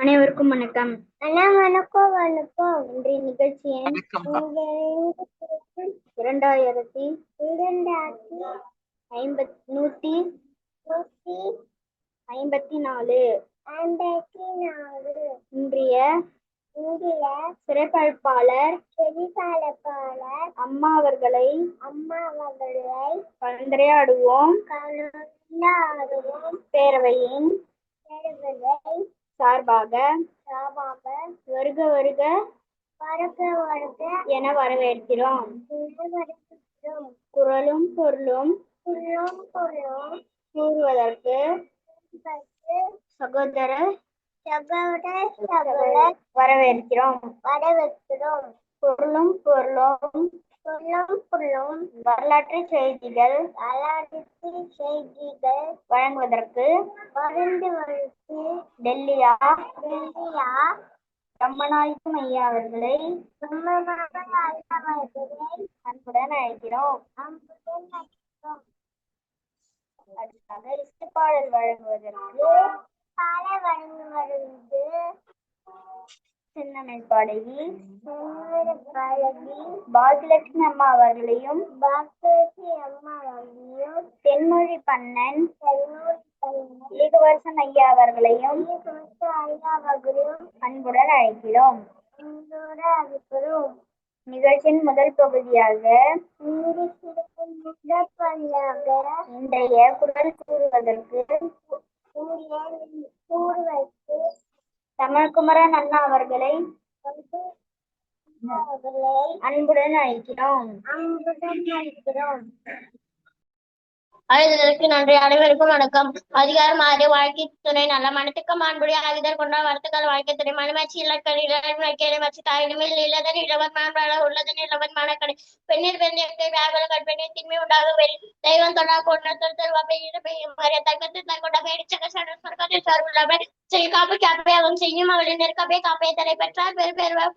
அனைவருக்கும் வணக்கம். வணக்கம். இன்றைய நிகழ்ச்சியின் 2154 இன்றைய சிறப்பழைப்பாளர் அம்மா அவர்களை கலந்துரையாடுவோம். பேரவையின் சார்பாக வருக வருக என வரவேற்கிறோம். குரலும் பொருளும் கூறுவதற்கு சகோதர வரவேற்கிறோம். பொருளும் வரலாற்று செய்திகள் வழங்குவதற்கு டெல்லியா ரமநாயகம் ஐயா அவர்களை அன்புடன் அழைக்கிறோம். அடுத்ததாக இசைப்பாடல் வழங்குவதற்கு சின்னமை பாடகி பாகியலட்சுமி அம்மா அவர்களையும் தென்மொழி பண்ணன் ஈகவர்சன் ஐயா அவர்களையும் அன்புடன் அழைக்கிறோம். நிகழ்ச்சியின் முதல் பகுதியாக இன்றைய குரல் கூறுவதற்கு தமிழ்குமரன் அண்ணா அவர்களை அன்புடன் அழைக்கிறோம். அழைத்ததற்கு நன்றி. அனைவருக்கும் வணக்கம். அதிகாரம் 6 வாழ்க்கை துணை நல்ல மனத்துக்கு மாண்புடைய ஆகிதர் கொண்ட வருத்துக்கள் வாழ்க்கை துணை மனமாட்சி இலக்கணி மச்சி தாயிடமில் இளதன் இளவன் மாண்பாள உள்ளதன் இளவன் மனக்கடை பெண்ணீர் பெண்ணிற்கு வியாகுல கற்பனை திண்மை உண்டாக வெளி தெய்வம் தொண்டா கொண்டல் வகையை தக்கத்து தங்கொண்ட பேடிச்சக சொர்க்கத்தில் சார்புள்ளவை செல் காப்பு காப்பையாகவும் செய்யும் அவளின் நெருக்கப்பை காப்பையை தடை பெற்றார்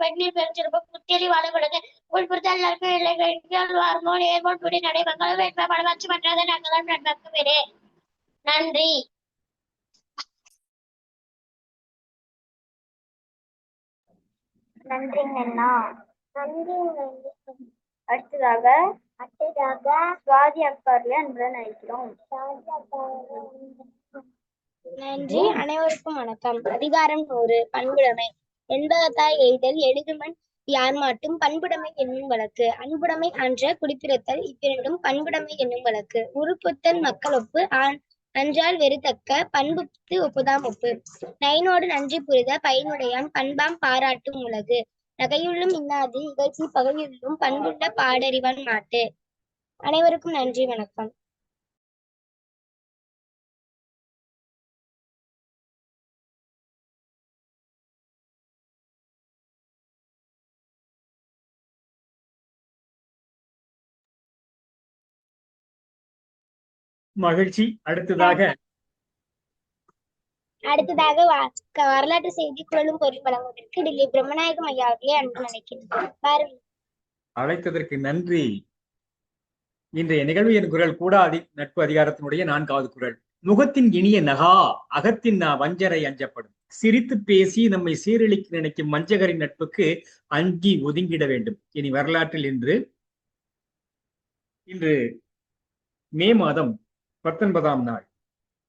பெண்ணீர் பெருஞ்சிருப்பு புத்திரி வாழப்படுது உள்புறுத்தல் வார்மோன் ஏர்மோன் புடி நடைபெங்கள் படமாச்சு மற்றது நகலம் நட்பு வேறே. நன்றி. நன்றிங்கண்ணா. அடுத்ததாக சுவாதி அக்கார்ல அன்புடன் அழைக்கிறோம். நன்றி. அனைவருக்கும் வணக்கம். அதிகாரம் 1 பண்புடைமை என்பதத்தாய் எய்தல் எழுதுமன் யார் மாட்டும் பண்புடைமை என்னும் வழக்கு அன்புடைமை அன்ற குடிப்பிறத்தல் இவ்விரண்டும் பண்புடைமை என்னும் வழக்கு உறுப்புத்தல் மக்கள் ஒப்பு அன்றால் வெறுத்தக்க பண்புத்து ஒப்புதாம் ஒப்பு நைனோடு நன்றி புரித பயனுடையான் பண்பாம் பாராட்டும் உலகு நகையுள்ளும் இன்னாது இகழ்ச்சி பகையுள்ளும் பண்புள்ள பாடறிவான் மாட்டு. அனைவருக்கும் நன்றி. வணக்கம். மகிழ்ச்சி. அடுத்ததாக வரலாற்று செய்தி குரலும் பொருள் வழங்குவதற்கு டெல்லி பிரம்மநாயகம் ஐயா அவர்களே அன்பு நினைக்கிறேன். அழைத்ததற்கு நன்றி. இன்றைய நிகழ்வு என் குரல் கூடாதி நட்பு அதிகாரத்தினுடைய 4வது குரல். முகத்தின் இனிய நகா அகத்தின் வஞ்சரை அஞ்சப்படும். சிரித்து பேசி நம்மை சீரழிக்க நினைக்கும் வஞ்சகரின் நட்புக்கு அஞ்சி ஒதுங்கிட வேண்டும். இனி வரலாற்றில் இன்று மே மாதம் 19ஆம் நாள்.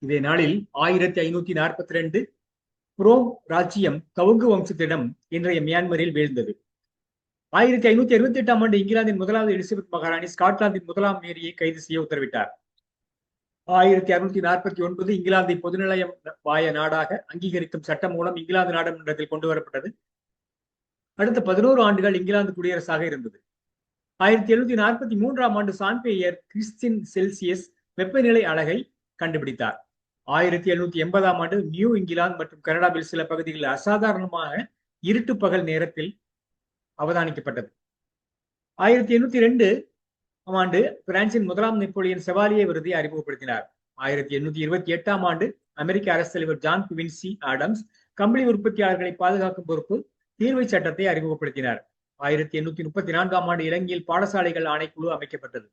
இதே நாளில் 1542 புரோம் ராஜ்யம் கவுங்கு வம்சத்திடம் இன்றைய மியான்மரில் வீழ்ந்தது. 1568ஆம் ஆண்டு இங்கிலாந்தின் முதலாவது எலிசபெத் மகாராணி ஸ்காட்லாந்தின் முதலாம் மேரியை கைது செய்ய உத்தரவிட்டார். 1649 இங்கிலாந்தை பொதுநிலையம் வாய நாடாக அங்கீகரிக்கும் சட்டம் மூலம் இங்கிலாந்து நாடாளுமன்றத்தில் கொண்டு வரப்பட்டது. அடுத்த 11 ஆண்டுகள் இங்கிலாந்து குடியரசாக இருந்தது. 1743ஆம் ஆண்டு சான்பேயர் கிறிஸ்டின் செல்சியஸ் வெப்பநிலை அலகை கண்டுபிடித்தார். 1780ஆம் ஆண்டு நியூ இங்கிலாந்து மற்றும் கனடாவில் சில பகுதிகளில் அசாதாரணமாக இருட்டு பகல் நேரத்தில் அவதானிக்கப்பட்டது. 1802ஆம் ஆண்டு பிரான்சின் முதலாம் நெப்போலியன் செவாலியே விருதை அறிமுகப்படுத்தினார். 1828ஆம் ஆண்டு அமெரிக்க அரசு தலைவர் ஜான் குவின்சி ஆடம்ஸ் கம்பளி உற்பத்தியாளர்களை பாதுகாக்கும் பொறுப்பு தீர்வை சட்டத்தை அறிமுகப்படுத்தினார். 1834ஆம் ஆண்டு இலங்கையில் பாடசாலைகள் ஆணைக்குழு அமைக்கப்பட்டது.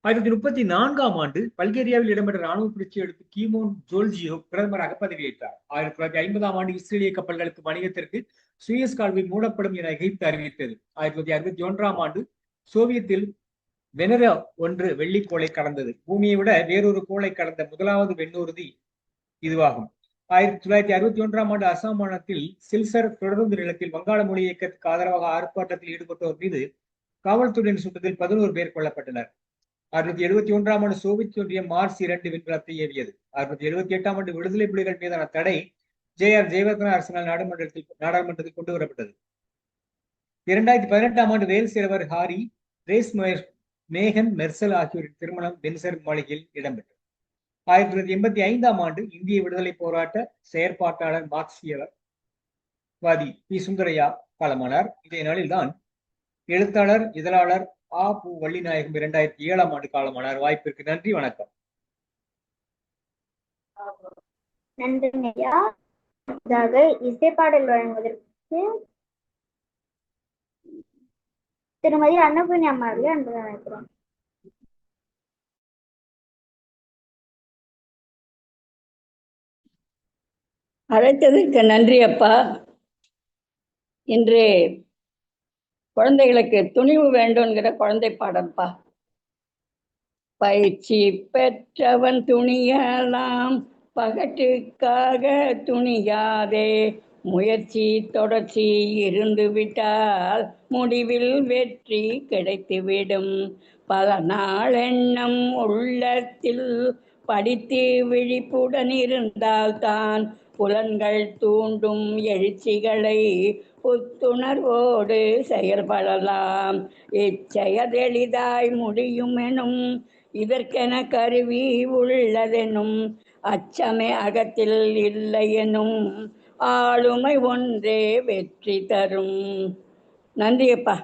1934ஆம் ஆண்டு பல்கேரியாவில் இடம்பெற்ற ராணுவ புரட்சியை அடுத்து கீமோன் ஜோல்ஜியோ பிரதமராக பதவியேற்றார். 1950ஆம் ஆண்டு இஸ்ரேலிய கப்பல்களுக்கு வணிகத்திற்கு சுயஸ் கால்வாய் மூடப்படும் என எகிப்து அறிவித்தது. 1961ஆம் ஆண்டு சோவியத்தில் வெனரா 1 வெள்ளிக்கோளை கடந்தது. பூமியை விட வேறொரு கோளை கடந்த முதலாவது வெண்ணூர்தி இதுவாகும். 1961ஆம் ஆண்டு அசாம் மாநிலத்தில் சில்சர் தொடருந்து நிலத்தில் வங்காள மொழி இயக்கத்துக்கு ஆதரவாக ஆர்ப்பாட்டத்தில் ஈடுபட்டோர் மீது காவல்துறையின் சுட்டத்தில் 11 பேர் கொல்லப்பட்டனர். 1971ஆம் ஆண்டு சோவியத் ஒன்றியம் மார்ச் 2 விண்கலத்தை ஏவியது. 1978ஆம் ஆண்டு விடுதலை புலிகள் மீதான தடை ஜெயவர்தன அரசினால் நாடாளுமன்றத்தில் கொண்டு வரப்பட்டது. 2018ஆம் ஆண்டு வேல்ஸ் இளவர் ஹாரி ரேஸ் மேகன் மெர்சல் ஆகியோரின் திருமணம் வின்சர் மாளிகையில் இடம்பெற்றது. 1985ஆம் ஆண்டு இந்திய விடுதலை போராட்ட செயற்பாட்டாளர் மார்க்சியவாதி பி சுந்தரையா காலமானார். இதே நாளில்தான் எழுத்தாளர் இதழாளர் ஆ பு வள்ளிநாயகம் 2007ஆம் ஆண்டு காலமானார். வாய்ப்பிற்கு நன்றி, வணக்கம். நன்றிங்கய்யா. இசைப்பாடல் வழங்குவதற்கு திருமதி அன்னபூர்ணி அம்மாவர்களே அன்புடன் அழைக்கிறோம். அழைத்ததற்கு நன்றி அப்பா. இன்று குழந்தைகளுக்கு துணிவு வேண்டும்ங்கிற குழந்தை பாடம்பா. பயிற்சி பெற்றவன் துணியலாம், பகட்டுக்காக துணியாதே. முயற்சி தொடர்ச்சி இருந்து விட்டால் முடிவில் வெற்றி கிடைத்துவிடும். பல நாள் எண்ணம் உள்ளத்தில் படித்து விழிப்புடன் இருந்தால்தான் புலன்கள் தூண்டும் எழுச்சிகளை புத்துணர்வோடு செயல்படலாம். இச்செயல் எளிதாய் முடியும் எனும் இதற்கென கருவி உள்ளதெனும் அச்சமே அகத்தில் இல்லை எனும் ஆளுமை ஒன்றே வெற்றி தரும். நன்றியப்பா.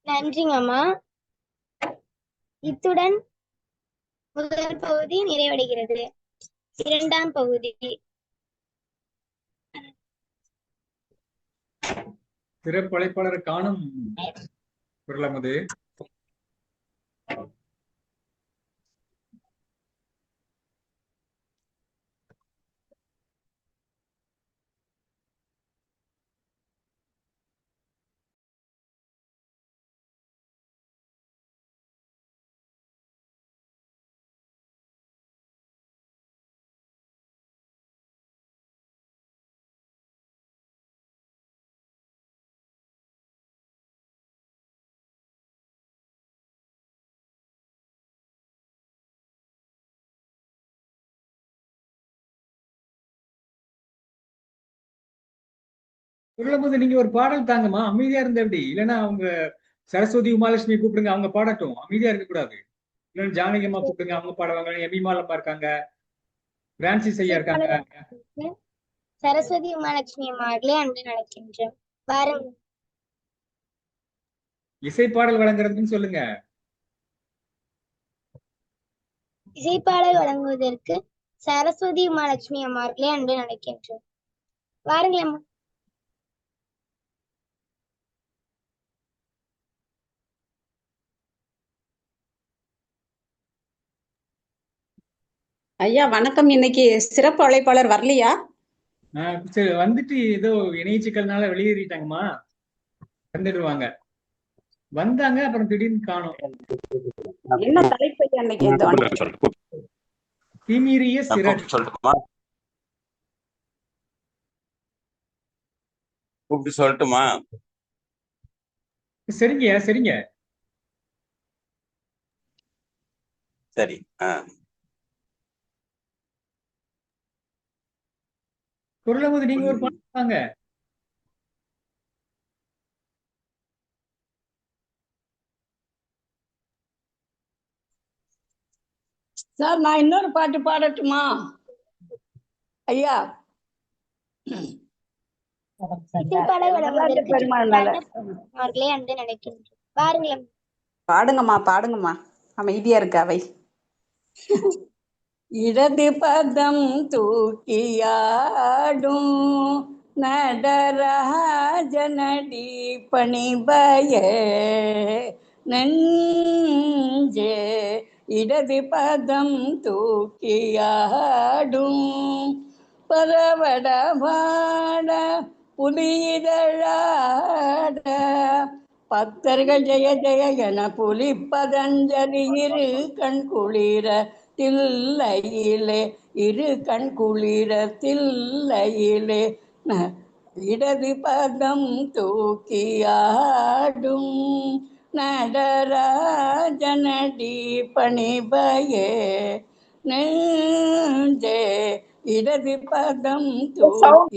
நன்றிங்கம்மா. இத்துடன் முதல் பகுதி நிறைவடைகிறது. இரண்டாம் பகுதி சிறப்பழைப்பாளர் காணும் குரலமது. குரலமது, நீங்க ஒரு பாடல் தாங்கம்மா. அமைதியா இருந்த எப்படி? இல்லைன்னா அவங்க சரஸ்வதி உமாலட்சுமி கூப்பிடுங்க, அவங்க பாடட்டும். அமைதியா இருக்க கூடாது. இல்லைன்னா ஜானகி அம்மா கூப்பிடுங்க, அவங்க பாடுவாங்க. எமிமாலம்மா இருக்காங்க, பிரான்சிஸ் ஐயா இருக்காங்க. சரஸ்வதி உமாலட்சுமி அம்மாவர்களே அன்புடன் அழைக்கின்றோம். வாருங்கள். இசைப்பாடல் வழங்குறதுன்னு சொல்லுங்க. இசைப்பாடல் வழங்குவதற்கு சரஸ்வதி உமாலட்சுமி அம்மாவர்களே அன்புடன் அழைக்கின்றோம். வாருங்கள் அம்மா. ஐயா வணக்கம். இன்னைக்கு சிறப்பு அழைப்பாளர் வரலையா? சரி, வந்துட்டு ஏதோ இணைய சிக்கல்னால வெளியேறிட்டாங்கம்மா. வந்துடுவாங்க. வந்தாங்க, அப்புறம் திடீர்னு காணோம். என்ன தலைப்பு அன்னைக்கு? திமிரிய சிறப்பு சொல்லட்டுமா? சரிங்க சரிங்க சரி. குரலமது, நீங்க ஒரு பாடுங்க. சார், நான் இன்னொரு பாட்டு பாடட்டுமா ஐயா? இசைப்பாடல் வழங்குவதற்கு பெருமாள் மேல அவர்களே அன்புடன் அழைக்கின்றோம். வாருங்கள். பாடுங்கம்மா பாடுங்கம்மா. அமைதியா இருக்கு அவை. இடது பதம் தூக்கியாடும் நடராஜனடி பணிபய நெஞ்சே. இடது பதம் தூக்கியாடும் பரவட பாட புலியிதழாட பக்தர்கள் ஜெய ஜெய என புலி பதஞ்சலி இரு கண் குளிர தில்லையிலே இரு கண் குளிர தில்லையிலே இடது பதம் தூக்கியாடும் நடராஜனடி பணிபயே நெஞ்சே. இடது பதம் தூக்கியாடும்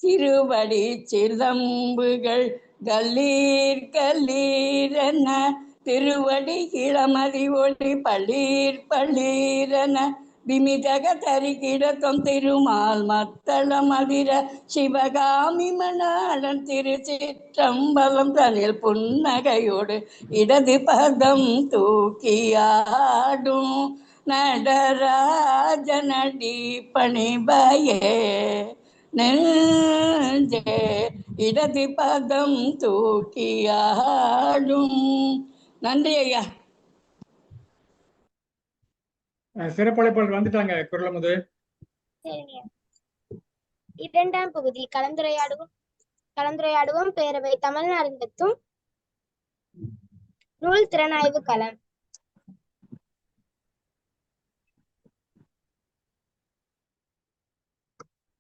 திருவடி சிலம்புகள் கல்லீர் கல்லீரென திருவடி இளமதி ஒளி பள்ளீர் பள்ளீரென விமிதக தரிகிடத்தம் திருமால் மத்தள மதிர சிவகாமி மணாளன் திருச்சிற்றம்பலம் தனில் புன்னகையோடு இடது பதம் தூக்கியாடும் நடராஜனடி பணிபயே நெஞ்சே. இடது பதம் தூக்கியாடும். நன்றி ஐயா. சிறப்பழைப்பாளர் வந்துட்டாங்க குரலமுது. சரிங்க. இரண்டாம் பகுதி கலந்துரையாடுவோம் பேரவை தமிழ்நாடு நடத்தும் நூல் திறனாய்வு களம்.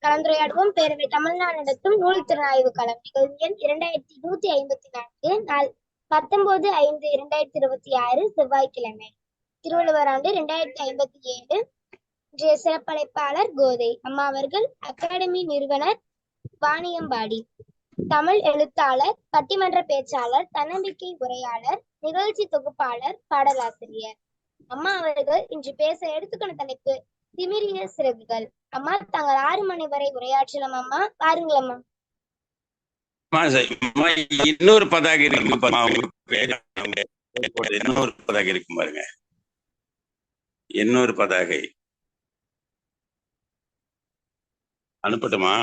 கலந்துரையாடுவோம் பேரவை தமிழ்நாடு நடத்தும் நூல் திறனாய்வு களம். நிகழ்வு எண் 2154, 19/5/2026 செவ்வாய்க்கிழமை. திருவள்ளுவர் ஆண்டு 2057. இன்றைய சிறப்பழைப்பாளர் கோதை அம்மா அவர்கள். அகாடமி நிறுவனர் வாணியம்பாடி. தமிழ் எழுத்தாளர், பட்டிமன்ற பேச்சாளர், தன்னம்பிக்கை உரையாளர், நிகழ்ச்சி தொகுப்பாளர், பாடலாசிரியர். அம்மா அவர்கள் இன்று பேச எடுத்துக்கொண்ட தலைப்பு திமிரிய சிறகுகள். அம்மா தாங்கள் 6 மணி வரை உரையாற்றலாம். அம்மா பாருங்கள் அம்மா. இன்னொரு பதாகை இருக்கு, இன்னொரு பதாகை இருக்கும் பாருங்க. இன்னொரு பதாகை அனுப்பட்டுமா?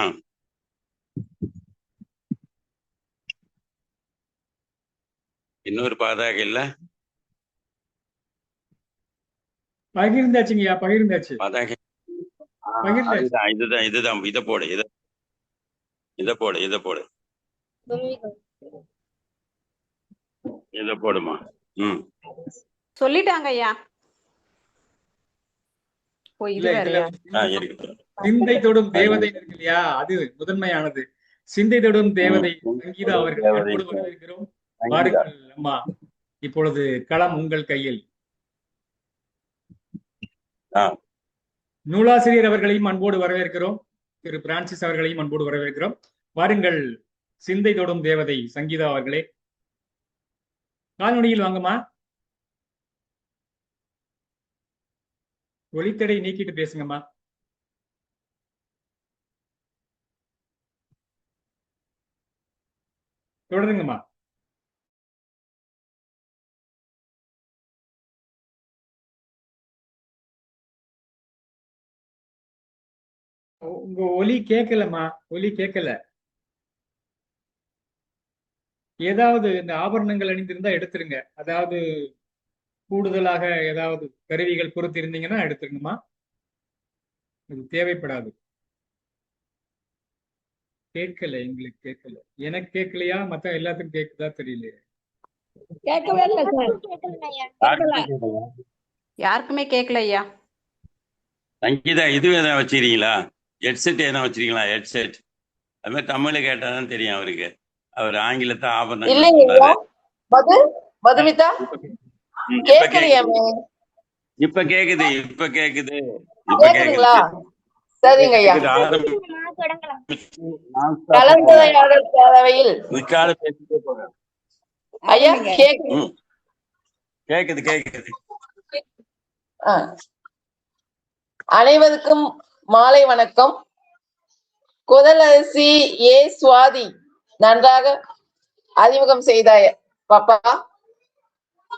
இன்னொரு பதாகை இல்ல, பகிர்ந்தாச்சுங்கய்யா, பகிர்ந்தாச்சு. பதாகை இதுதான் இதுதான். இதை போடு, இதை போடு, இதை போடுமா? சொல்லிட்டாங்க ஐயா. சிந்தை தொடும் தேவதை இருக்கு இல்லையா, அது முதன்மையானது. சிந்தை தொடும் தேவதை சங்கீதா அவர்கள் வரவேற்கிறோம். வாருங்கள் அம்மா, இப்பொழுது களம் உங்கள் கையில். நூலாசிரியர் அவர்களையும் அன்போடு வரவேற்கிறோம். திரு பிரான்சிஸ் அவர்களையும் அன்போடு வரவேற்கிறோம். வாருங்கள் சிந்தை தொடும் தேவதை சங்கீதா அவர்களே, கால்நொடியில் வாங்கம்மா. ஒளித்தடை நீக்கிட்டு பேசுங்கம்மா. தொடருங்கம்மா. உங்க ஒலி கேட்கலம்மா, ஒலி கேட்கல. ஏதாவது இந்த ஆபரணங்கள் அணிந்திருந்தா எடுத்துருங்க. அதாவது கூடுதலாக ஏதாவது கருவிகள் பொறுத்து இருந்தீங்கன்னா எடுத்துருங்கம்மா. இது தேவைப்படாது. கேட்கல, எங்களுக்கு கேட்கல. எனக்கு கேட்கலையா, மத்த எல்லாத்துக்கும் கேட்குதா தெரியலையே. கேட்கவே இல்லை சார். யாருக்குமே கேட்கல ஐயா. சங்கீதா, இது எதனா வச்சிருக்கீங்களா? ஹெட்செட் எதனா வச்சிருக்கீங்களா? ஹெட்செட் அது மாதிரி தமிழ்ல கேட்டாதான் தெரியும் அவருக்கு. அவர் ஆங்கிலத்தை ஆபரணம் இப்ப கேக்குது. சரிங்க ஐயா. கலந்துரையாடல் பேரவையில் ஐயா கேக்குது. அனைவருக்கும் மாலை வணக்கம். குதலரசி ஏ சுவாதி, நன்றாக அறிமுகம் செய்தாய பாப்பா.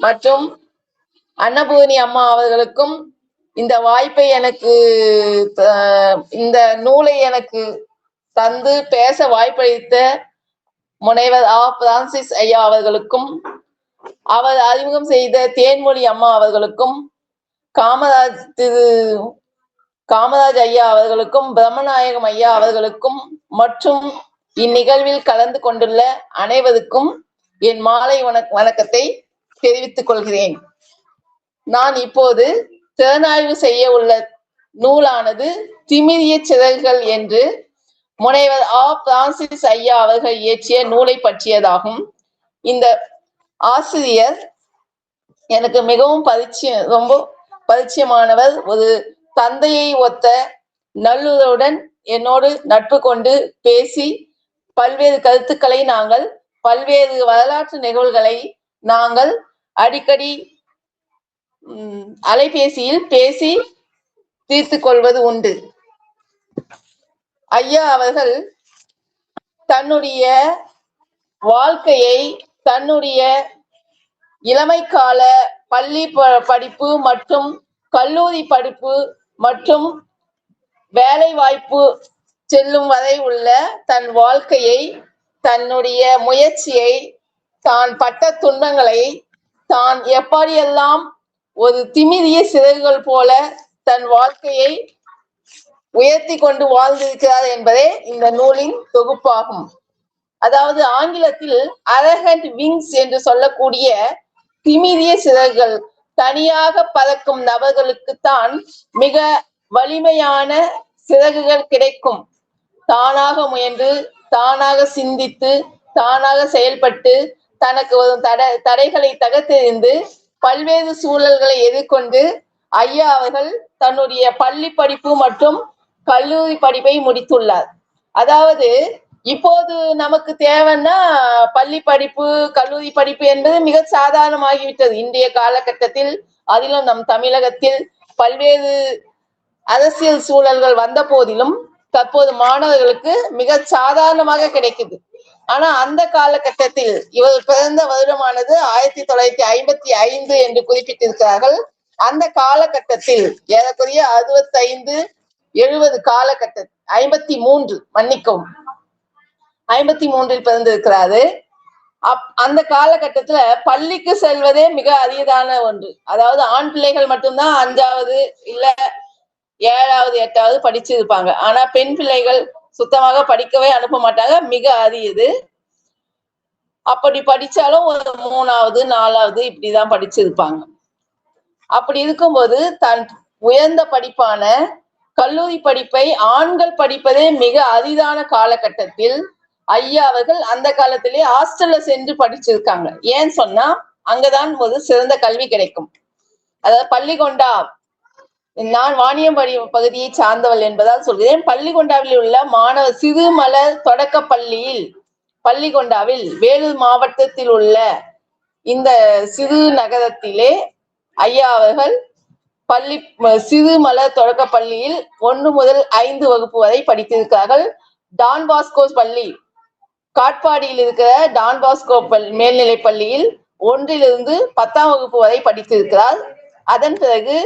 மற்றும் அன்னபூர்ணி அம்மா அவர்களுக்கும் இந்த வாய்ப்பை எனக்கு இந்த நூலை எனக்கு தந்து பேச வாய்ப்பளித்த முனைவர் பிரான்சிஸ் ஐயா அவர்களுக்கும், அவர் அறிமுகம் செய்த தேன்மொழி அம்மா அவர்களுக்கும், காமராஜ் ஐயா அவர்களுக்கும், பிரம்மநாயகம் ஐயா அவர்களுக்கும் மற்றும் இந்நிகழ்வில் கலந்து கொண்டுள்ள அனைவருக்கும் என் மாலை வணக்கத்தை தெரிவித்துக் கொள்கிறேன். நான் இப்போது திறனாய்வு செய்ய உள்ள நூலானது திமிரிய சிறகுகள் என்று முனைவர் பிரான்சிஸ் ஐயா அவர்கள் இயற்றிய நூலை பற்றியதாகும். இந்த ஆசிரியர் எனக்கு மிகவும் ரொம்ப பரிச்சயமானவர். ஒரு தந்தையை ஒத்த நல்லுறவுடன் என்னோடு நட்பு கொண்டு பேசி பல்வேறு கருத்துக்களை பல்வேறு வரலாற்று நிகழ்வுகளை நாங்கள் அடிக்கடி அலைபேசியில் பேசி தீர்த்து கொள்வது உண்டு. ஐயா அவர்கள் தன்னுடைய வாழ்க்கையை தன்னுடைய இளமை கால பள்ளி படிப்பு மற்றும் கல்லூரி படிப்பு மற்றும் வேலை வாய்ப்பு செல்லும் வரை உள்ள தன் வாழ்க்கையை, தன்னுடைய முயற்சியை, தான் பட்ட துன்பங்களை தான் எப்படியெல்லாம் ஒரு திமிரிய சிறகுகள் போல தன் வாழ்க்கையை உயர்த்தி கொண்டு வாழ்ந்திருக்கிறார் என்பதே இந்த நூலின் தொகுப்பாகும். அதாவது ஆங்கிலத்தில் அரகண்ட் விங்ஸ் என்று சொல்லக்கூடிய திமிரிய சிறகுகள் தனியாக பறக்கும் நபர்களுக்குத்தான் மிக வலிமையான சிறகுகள் கிடைக்கும். தானாக முயன்று, தானாக சிந்தித்து, தானாக செயல்பட்டு, தனக்கு வரும் தடைகளை தகர்த்தெறிந்து பல்வேறு சூழல்களை எதிர்கொண்டு ஐயா அவர்கள் தன்னுடைய பள்ளி படிப்பு மற்றும் கல்லூரி படிப்பை முடித்துள்ளார். அதாவது இப்போது நமக்கு தேவைன்னா பள்ளி படிப்பு, கல்லூரி படிப்பு என்பது மிக சாதாரணமாகிவிட்டது இன்றைய காலகட்டத்தில். அதிலும் நம் தமிழகத்தில் பல்வேறு அரசியல் சூழல்கள் வந்த போதிலும் தற்போது மாணவர்களுக்கு மிக சாதாரணமாக கிடைக்குது. ஆனா அந்த காலகட்டத்தில் இவர் பிறந்த வருடமானது 1955 என்று குறிப்பிட்டிருக்கிறார்கள். அந்த காலகட்டத்தில் ஏறக்குறைய 65-70 காலகட்டத்தில் 53 பிறந்திருக்கிறாரு. அந்த காலகட்டத்துல பள்ளிக்கு செல்வதே மிக அரியதான ஒன்று. அதாவது ஆண் பிள்ளைகள் மட்டும்தான் 5வது இல்ல 7வது 8வது படிச்சிருப்பாங்க. ஆனா பெண் பிள்ளைகள் சுத்தமாக படிக்கவே அனுப்ப மாட்டாங்க, மிக அரியது. அப்படி படிச்சாலும் ஒரு 3வது 4வது இப்படிதான் படிச்சிருப்பாங்க. அப்படி இருக்கும்போது தன் உயர்ந்த படிப்பான கல்லூரி படிப்பை ஆண்கள் படிப்பதே மிக அரிதான காலகட்டத்தில் ஐயா அவர்கள் அந்த காலத்திலே ஹாஸ்டல்ல சென்று படிச்சிருக்காங்க. ஏன்னு சொன்னா அங்கதான் ஒரு சிறந்த கல்வி கிடைக்கும். அதாவது பள்ளிகொண்டா, நான் வாணியம்பாடி பகுதியை சார்ந்தவள் என்பதால் சொல்கிறேன். பள்ளிகொண்டாவில் உள்ள மாணவர் சிறுமலர் தொடக்க பள்ளியில், பள்ளிகொண்டாவில் வேலூர் மாவட்டத்தில் உள்ள இந்த சிறு நகரத்திலே ஐயா அவர்கள் சிறுமலர் தொடக்க பள்ளியில் 1 முதல் 5 வகுப்பு வரை படித்திருக்கிறார்கள். டான் பாஸ்கோ பள்ளி, காட்பாடியில் இருக்கிற டான் பாஸ்கோ மேல்நிலை பள்ளியில் 1லிருந்து 10ஆம் வகுப்பு வரை படித்திருக்கிறார். அதன் பிறகு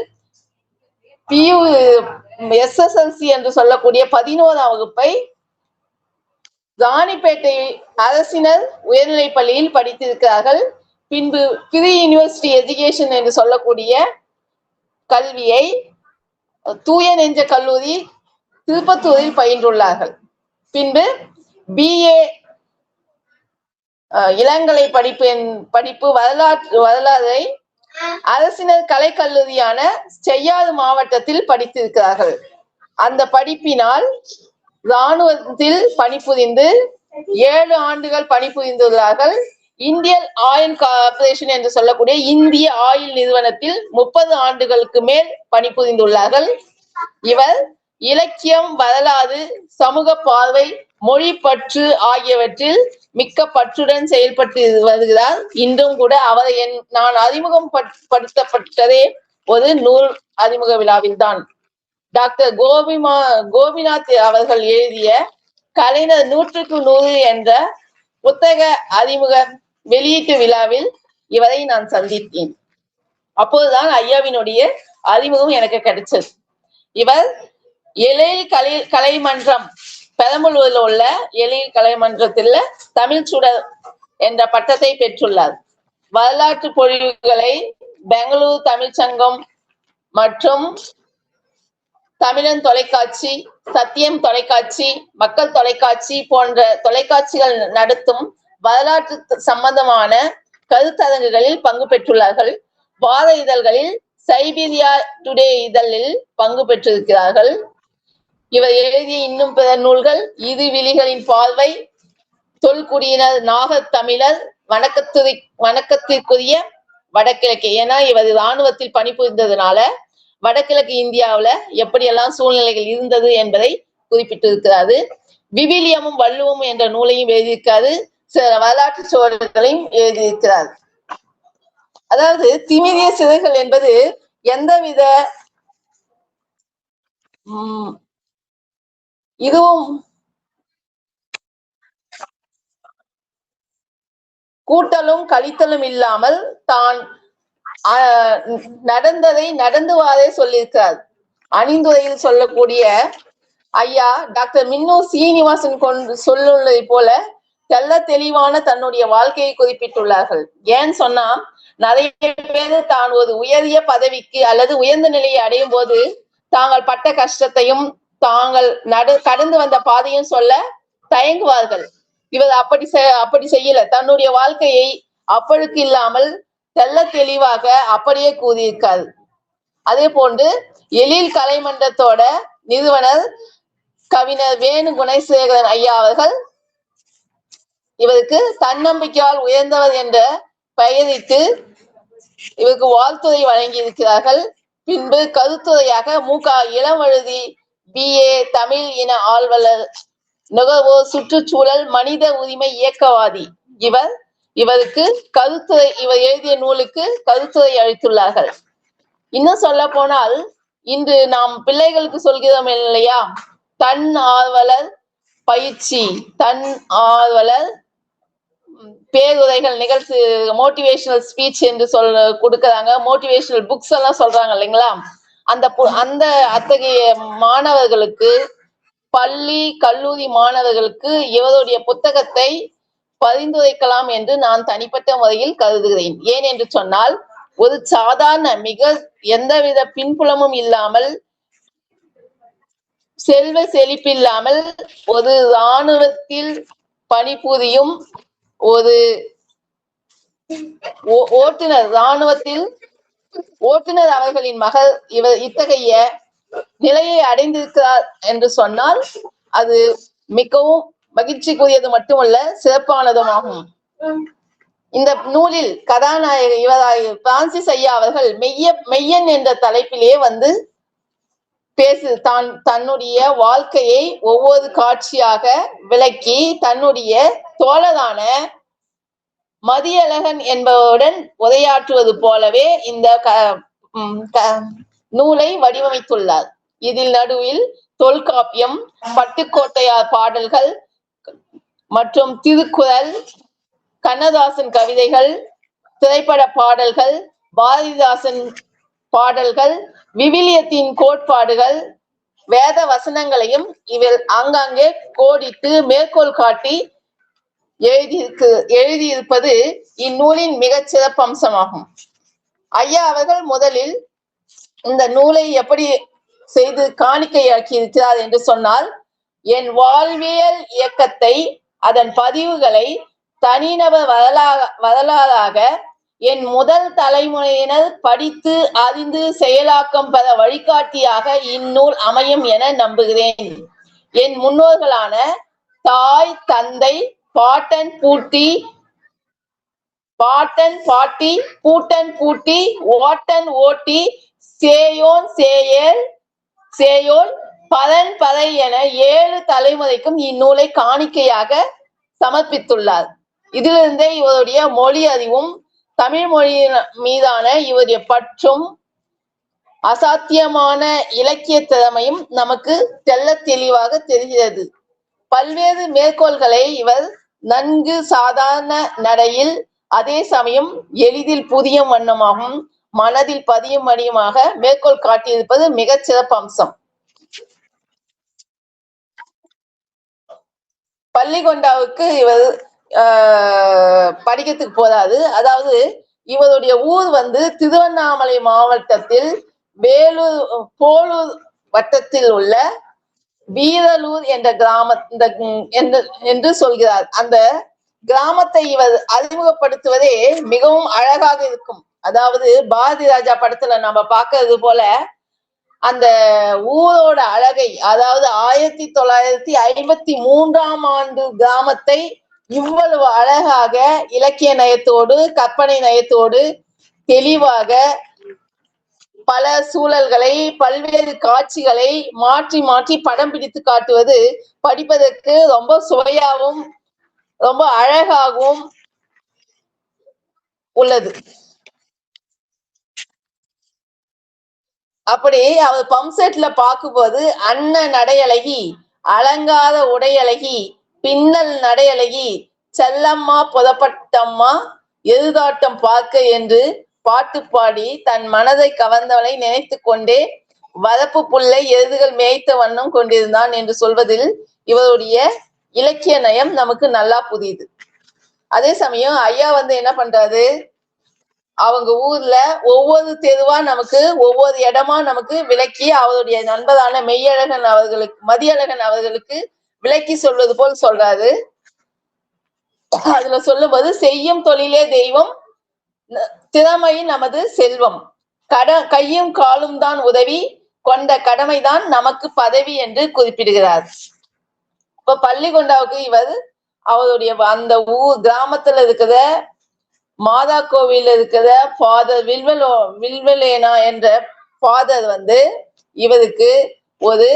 SSLC என்று சொல்லக்கூடிய 11ஆம் வகுப்பை ராணிப்பேட்டை அரசினர் உயர்நிலை பள்ளியில் படித்திருக்கிறார்கள். பின்பு ப்ரீ யூனிவர்சிட்டி எஜுகேஷன் என்று சொல்லக்கூடிய கல்வியை தூய நெஞ்ச கல்லூரி திருப்பத்தூரில் பயின்றுள்ளார்கள். பின்பு BA இளங்கலை படிப்பு வரலாறை அரசினர் கலைக்கல்லூரியான செய்யாறு மாவட்டத்தில் படித்திருக்கிறார்கள். அந்த படிப்பினால் இராணுவத்தில் பணிபுரிந்து 7 ஆண்டுகள் பணிபுரிந்துள்ளார்கள். இந்தியன் ஆயில் கார்பரேஷன் என்று சொல்லக்கூடிய இந்திய ஆயில் நிறுவனத்தில் 30 ஆண்டுகளுக்கு மேல் பணிபுரிந்துள்ளார்கள். இவர் இலக்கியம், வரலாறு, சமூக பார்வை, மொழி பற்று ஆகியவற்றில் மிக்க பற்றுடன் செயல்பட்டு வருகிறார். இன்றும் கூட அவரை நான் அறிமுகம் படுத்தப்பட்டதே ஒரு நூல் அறிமுக விழாவில் தான். டாக்டர் கோபிநாத் அவர்கள் எழுதிய கலைஞர் 100க்கு 100 என்ற புத்தக அறிமுக வெளியீட்டு விழாவில் இவரை நான் சந்தித்தேன். அப்போதுதான் ஐயாவினுடைய அறிமுகம் எனக்கு கிடைச்சது. இவர் எழில் கலைமன்றம், பெரம்பலூரில் உள்ள எழில் கலைமன்றத்தில் தமிழ் சுடர் என்ற பட்டத்தை பெற்றுள்ளார். வரலாற்று பொழிவுகளை பெங்களூர் தமிழ்ச்சங்கம் மற்றும் தமிழன் தொலைக்காட்சி, சத்தியம் தொலைக்காட்சி, மக்கள் தொலைக்காட்சி போன்ற தொலைக்காட்சிகள் நடத்தும் வரலாற்று சம்பந்தமான கருத்தரங்குகளில் பங்கு பெற்றுள்ளார்கள். வார இதழ்களில் சைபீரியா டுடே இதழில் பங்கு பெற்றிருக்கிறார்கள். இவர் எழுதிய இன்னும் பிற நூல்கள் இரு விழிகளின் பார்வை, தொல்குடியினர், நாகத் தமிழர், வணக்கத்திற்குரிய வடகிழக்கு. ஏன்னா இவர் இராணுவத்தில் பணிபுரிந்ததுனால வடகிழக்கு இந்தியாவுல எப்படியெல்லாம் சூழ்நிலைகள் இருந்தது என்பதை குறிப்பிட்டிருக்கிறாரு. விவிலியமும் வள்ளுவமும் என்ற நூலையும் எழுதியிருக்காரு. சில வரலாற்று சோழர்களையும் எழுதியிருக்கிறார். அதாவது திமிரிய சிறைகள் என்பது எந்தவித இதுவும் கூட்டலும் கழித்தலும் இல்லாமல் தான் நடந்ததை நடந்துவாரே சொல்லியிருக்கிறார். அணிந்துரையில் சொல்லக்கூடிய ஐயா டாக்டர் மின்னு சீனிவாசன் கொண்டு சொல்லுள்ளதை போல தெள்ள தெளிவான தன்னுடைய வாழ்க்கையை குறிப்பிட்டுள்ளார்கள். ஏன்னு சொன்னா நிறைய பேர் தான் ஒரு உயரிய பதவிக்கு அல்லது உயர்ந்த நிலையை அடையும் போது தாங்கள் பட்ட கஷ்டத்தையும் தாங்கள் கடந்து வந்த பாதையும் சொல்ல தயங்குவார்கள். இவர் அப்படி செய்யல. தன்னுடைய வாழ்க்கையை அப்பழுக்கு இல்லாமல் தெள்ள தெளிவாக அப்படியே கூறியிருக்காரு. அதே போன்று எழில் கலைமன்றத்தோட நிறுவனர் கவிஞர் வேணு குணசேகரன் ஐயா அவர்கள் இவருக்கு தன்னம்பிக்கையால் உயர்ந்தவர் என்ற பெயரிட்டு இவருக்கு வாழ்த்துறை வழங்கி இருக்கிறார்கள். பின்பு கருத்துரையாக மு.க. இளவழுதி BA தமிழ் இன ஆழ்வலர், நுகர்வோர், சுற்றுச்சூழல், மனித உரிமை இயக்கவாதி இவருக்கு கருத்துரை, இவர் எழுதிய நூலுக்கு கருத்துரை அளித்துள்ளார்கள். இன்னும் சொல்ல போனால் இன்று நாம் பிள்ளைகளுக்கு சொல்கிறோம் இல்லையா, தன் ஆர்வலர் பயிற்சி, தன் ஆர்வலர் பேருரைகள் நிகழ்ச்சி, மோட்டிவேஷனல் ஸ்பீச் என்று கொடுக்கறாங்க. மோட்டிவேஷனல் புக்ஸ் எல்லாம் சொல்றாங்க இல்லைங்களா. அந்த அத்தகைய மாணவர்களுக்கு, பள்ளி கல்லூரி மாணவர்களுக்கு இவருடைய புத்தகத்தை பரிந்துரைக்கலாம் என்று நான் தனிப்பட்ட முறையில் கருதுகிறேன். ஏன் என்று சொன்னால் ஒரு சாதாரண எந்தவித பின்புலமும் இல்லாமல், செல்வ செழிப்பில்லாமல் ஒரு இராணுவத்தில் பணிபுரியும் ஒரு இராணுவத்தில் ஓட்டுநர் அவர்களின் மகள் இவர் இத்தகைய நிலையை அடைந்திருக்கிறார் என்று சொன்னால் அது மிகவும் மகிழ்ச்சிக்குரியது மட்டுமல்ல, சிறப்பானதுமாகும். இந்த நூலில் கதாநாயகர் இவராக பிரான்சிஸ் ஐயா அவர்கள் மெய்யன் என்ற தலைப்பிலே வந்து தன்னுடைய வாழ்க்கையை ஒவ்வொரு காட்சியாக விளக்கி தன்னுடைய தோழரான மதியழகன் என்பவருடன் உரையாற்றுவது போலவே இந்த நூலை வடிவமைத்துள்ளார். இதில் நடுவில் தொல்காப்பியம், பட்டுக்கோட்டையார் பாடல்கள் மற்றும் திருக்குறள், கண்ணதாசன் கவிதைகள், திரைப்பட பாடல்கள், பாரதிதாசன் பாடல்கள், விவிலியத்தின் கோட்பாடுகள், வேத வசனங்களையும் இவர் ஆங்காங்கே கோடிட்டு மேற்கோள் காட்டி எழுதியிருப்பது இந்நூலின் மிகச் சிறப்பம்சமாகும். ஐயா அவர்கள் முதலில் இந்த நூலை எப்படி செய்து காணிக்கையாக்கி இருக்கிறார் என்று சொன்னால், என் வாழ்வியல் இயக்கத்தை, அதன் பதிவுகளை தனிநபர் வரலாறாக என் முதல் தலைமுறையினர் படித்து அறிந்து செயலாக்கம் பெற வழிகாட்டியாக இந்நூல் அமையும் என நம்புகிறேன். என் முன்னோர்களான தாய், தந்தை, பாட்டன் பாட்டி, பூட்டன் பூட்டி, ஓட்டன் ஓட்டி, சேயோன் பரன் பறை என 7 தலைமுறைக்கும் இந்நூலை காணிக்கையாக சமர்ப்பித்துள்ளார். இதிலிருந்தே இவருடைய மொழி அறிவும் தமிழ் மொழியின் மீதான இவருடைய பற்றும் அசாத்தியமான இலக்கிய திறமையும் நமக்கு தெள்ளத் தெளிவாக தெரிகிறது. பல்வேறு மேற்கோள்களை இவர் நன்கு சாதாரண நடையில் அதே சமயம் எளிதில் புதிய வண்ணமாகவும் மனதில் பதியும் வடிவமாக மேற்கோள் காட்டியிருப்பது மிகச் சிறப்பு அம்சம். பள்ளிகொண்டாவுக்கு இவர் படிக்கிறதுக்கு போதாது. அதாவது இவருடைய ஊர் வந்து திருவண்ணாமலை மாவட்டத்தில் போலூர் வட்டத்தில் உள்ள வீரலூர் என்ற என்று சொல்கிறார். அந்த கிராமத்தை இவர் அறிமுகப்படுத்துவதே மிகவும் அழகாக இருக்கும். அதாவது பாரதி ராஜா படத்துல நம்ம பார்க்கறது போல அந்த ஊரோட அழகை, அதாவது 1953 கிராமத்தை இவ்வளவு அழகாக இலக்கிய நயத்தோடு கற்பனை நயத்தோடு தெளிவாக பல சூழல்களை பல்வேறு காட்சிகளை மாற்றி மாற்றி படம் பிடித்து காட்டுவது படிப்பதற்கு ரொம்ப சுவையாகவும் ரொம்ப அழகாகவும் உள்ளது. அப்படி அவர் பம்செட்ல பார்க்கும்போது அன்ன நடையழகி, அலங்கார உடையழகி, பின்னல் நடையழகி, செல்லம்மா புதப்பட்டம்மா எதிர்காட்டம் பார்க்க என்று பாட்டு பாடி தன் மனதை கவர்ந்தவனை நினைத்து கொண்டே வரப்பு புல்லை எருதுகள் மேய்த்த வண்ணம் கொண்டிருந்தான் என்று சொல்வதில் இவருடைய இலக்கிய நயம் நமக்கு நல்லா புரியுது. அதே சமயம் ஐயா வந்து என்ன பண்றாரு, அவங்க ஊர்ல ஒவ்வொரு தெருவா நமக்கு ஒவ்வொரு இடமா நமக்கு விளக்கி அவருடைய நண்பரான மெய்யழகன் அவர்களுக்கு மதியழகன் அவர்களுக்கு விளக்கி சொல்வது போல் சொல்றாரு. அதுல சொல்லும்போது செய்யும் தொழிலே தெய்வம், திறமை நமது செல்வம், கையும் காலும் தான் உதவி, கொண்ட கடமைதான் நமக்கு பதவி என்று குறிப்பிடுகிறார். இப்ப பள்ளிகொண்டாவுக்கு இவர் அவருடைய அந்த கிராமத்துல இருக்கிற மாதா கோவில் இருக்கிற ஃபாதர் வில்வலேனா என்ற ஃபாதர் வந்து இவருக்கு ஒரு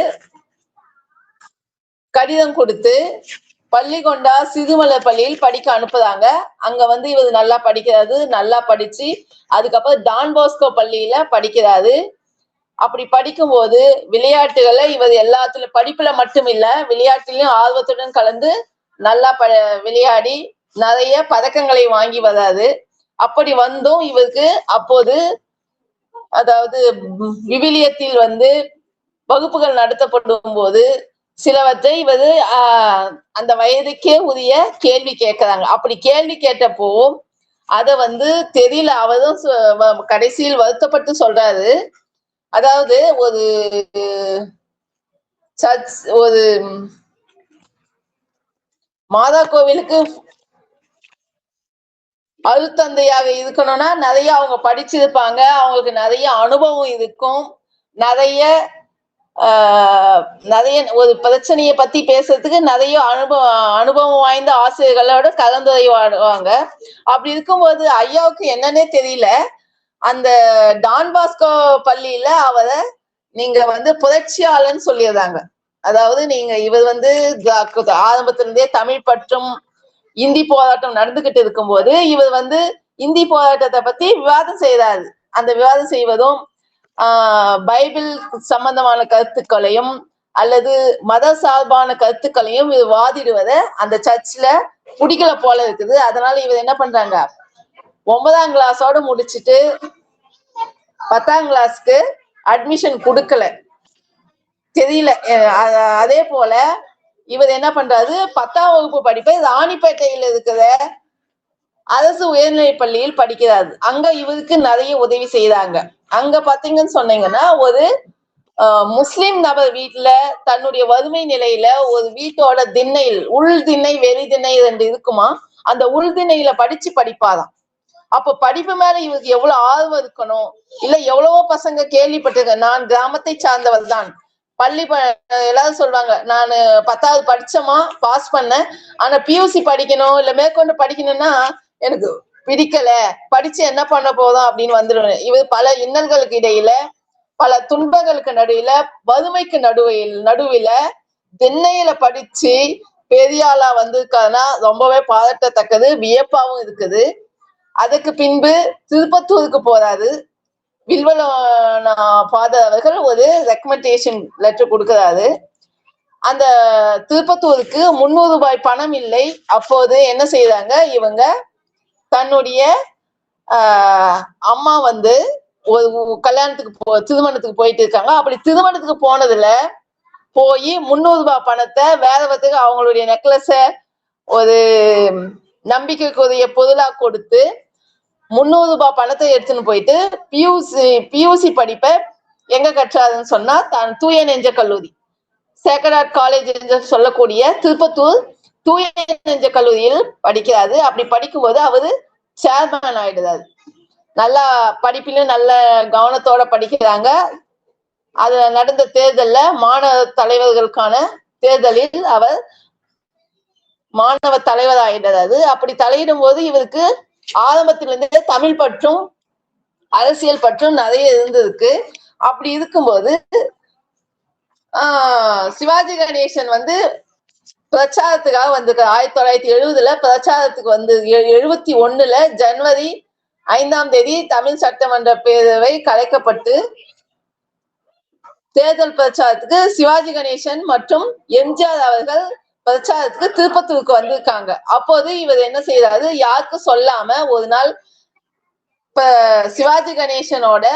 கடிதம் கொடுத்து பள்ளிகொண்டா சிறுமலர் பள்ளியில் படிக்க அனுப்புறாங்க. அங்க வந்து இவர் நல்லா படிக்கிறாரு. நல்லா படிச்சு அதுக்கப்புறம் டான் பாஸ்கோ பள்ளியில படிக்கிறாரு. அப்படி படிக்கும்போது விளையாட்டுகளை இவர் எல்லாத்துல படிப்புல மட்டும் இல்ல விளையாட்டுலயும் ஆர்வத்துடன் கலந்து நல்லா விளையாடி நிறைய பதக்கங்களை வாங்கி வராது. அப்படி வந்தும் இவருக்கு அப்போது அதாவது விவிலியத்தில் வந்து வகுப்புகள் நடத்தப்படும் போது சிலவற்றை இவர் அந்த வயதுக்கே உரிய கேள்வி கேட்கிறாங்க. அப்படி கேள்வி கேட்டப்போ அத வந்து தெரியல, அவரும் கடைசியில் வருத்தப்பட்டு சொல்றாரு. அதாவது ஒரு மாதா கோவிலுக்கு அருத்தந்தையாக இருக்கணும்னா நிறைய அவங்க படிச்சிருப்பாங்க, அவங்களுக்கு நிறைய அனுபவம் இருக்கும், நிறைய ஒரு பிரச்சனையை பத்தி பேசுறதுக்கு நிறைய அனுபவம் வாய்ந்த ஆசிரியர்களோட கலந்துரையாடுவாங்க. அப்படி இருக்கும்போது ஐயாவுக்கு என்னன்னே தெரியல, அந்த டான் பாஸ்கோ பள்ளியில அவரை நீங்க வந்து புரட்சியாளன்னு சொல்லிடுறாங்க. அதாவது இவர் வந்து ஆரம்பத்திலிருந்தே தமிழ் பற்றும் இந்தி போராட்டம் நடந்துகிட்டு இருக்கும்போது இவர் வந்து இந்தி போராட்டத்தை பத்தி விவாதம் செய்யறாரு. அந்த விவாதம் செய்வதும் பைபிள் சம்பந்தமான கருத்துக்களையும் அல்லது மத சார்பான கருத்துக்களையும் இவர் வாதிடுவத அந்த சர்ச்ல பிடிக்கல போல இருக்குது. அதனால இவர் என்ன பண்றாங்க, 9ஆம் கிளாஸோட முடிச்சுட்டு 10ஆம் கிளாஸ்க்கு அட்மிஷன் கொடுக்கல, தெரியல. அதே போல இவர் என்ன பண்றாரு, 10ஆம் வகுப்பு படிப்பை ராணிப்பேட்டையில் இருக்கிற அரசு உயர்நிலை பள்ளியில் படிக்கிறாரு. அங்க இவருக்கு நிறைய உதவி செய்யறாங்க. அங்க பாத்தீங்கன்னு சொன்னீங்கன்னா ஒரு முஸ்லிம் நபர் வீட்டுல தன்னுடைய வறுமை நிலையில ஒரு வீட்டோட திண்ணையில் உள் திண்ணை வெளி திண்ணை 2 இருக்குமா, அந்த உள் திண்ணையில படிப்பாராம். அப்ப படிப்பு மேல இவருக்கு எவ்வளவு ஆர்வம் இருக்கணும். இல்ல எவ்வளவோ பசங்க கேள்விப்பட்டிருக்கேன், நான் கிராமத்தை சார்ந்தவர் தான், பள்ளி எல்லாரும் சொல்லுவாங்க நான் 10வது படிச்சோமா பாஸ் பண்ணேன், ஆனா பியூசி படிக்கணும் இல்ல மேற்கொண்டு படிக்கணும்னா எனக்கு பிடிக்கல, படிச்சு என்ன பண்ண போதும் அப்படின்னு வந்துடுவேன். இவர் பல இன்னல்களுக்கு இடையில பல துன்பங்களுக்கு நடுவில வறுமைக்கு நடுவில திண்ணையில படிச்சு பெரியாளா வந்திருக்காருன்னா ரொம்பவே பாராட்டத்தக்கது, வியப்பாவும் இருக்குது. அதுக்கு பின்பு திருப்பத்தூருக்கு போறாரு. வில்வலோனா ஃபாதர் அவர்கள் ஒரு ரெக்கமெண்டேஷன் லெட்டர் கொடுக்கிறாரு. அந்த திருப்பத்தூருக்கு 300 ரூபாய் பணம் இல்லை. அப்போது என்ன செய்யறாங்க, இவங்க தன்னுடைய அம்மா வந்து ஒரு கல்யாணத்துக்கு திருமணத்துக்கு போயிட்டு இருக்காங்க. அப்படி திருமணத்துக்கு போனதுல போய் 300 ரூபாய் பணத்தை வேதவத்துக்கு அவங்களுடைய நெக்லஸ ஒரு நம்பிக்கைக்குரிய பொருளா கொடுத்து 300 ரூபாய் பணத்தை எடுத்துன்னு போயிட்டு பியூசி படிப்பை எங்க கற்றாருன்னு சொன்னா தான் தூய நெஞ்ச கல்லூரி சேக்ரட் ஹார்ட் காலேஜ் என்று சொல்லக்கூடிய திருப்பத்தூர் தூய நெஞ்ச கல்லூரியில் படிக்கிறாரு. அப்படி படிக்கும்போது அவரு சேர்மேன் ஆயிடுறாரு. நல்லா படிப்பிலும் நல்ல கவனத்தோட படிக்கிறாங்க. அதுல நடந்த தேர்தல்ல மாணவ தலைவர்களுக்கான தேர்தலில் அவர் மாணவ தலைவர் ஆயிடுறாரு. அப்படி தலையிடும் போது இவருக்கு ஆரம்பத்திலிருந்தே தமிழ் பற்றும் அரசியல் பற்றும் நிறைய இருந்திருக்கு. அப்படி இருக்கும்போது சிவாஜி கணேசன் வந்து பிரச்சாரத்துக்காக வந்திருக்காரு. 1970 பிரச்சாரத்துக்கு வந்து 71 ஜனவரி 5ஆம் தேதி தமிழ் சட்டமன்ற பேரவை கலைக்கப்பட்டு தேர்தல் பிரச்சாரத்துக்கு சிவாஜி கணேசன் மற்றும் எம்ஜிஆர் அவர்கள் பிரச்சாரத்துக்கு திருப்பத்தூருக்கு வந்திருக்காங்க. அப்போது இவர் என்ன செய்யறாரு, யாருக்கும் சொல்லாம ஒரு நாள் இப்ப சிவாஜி கணேசனோட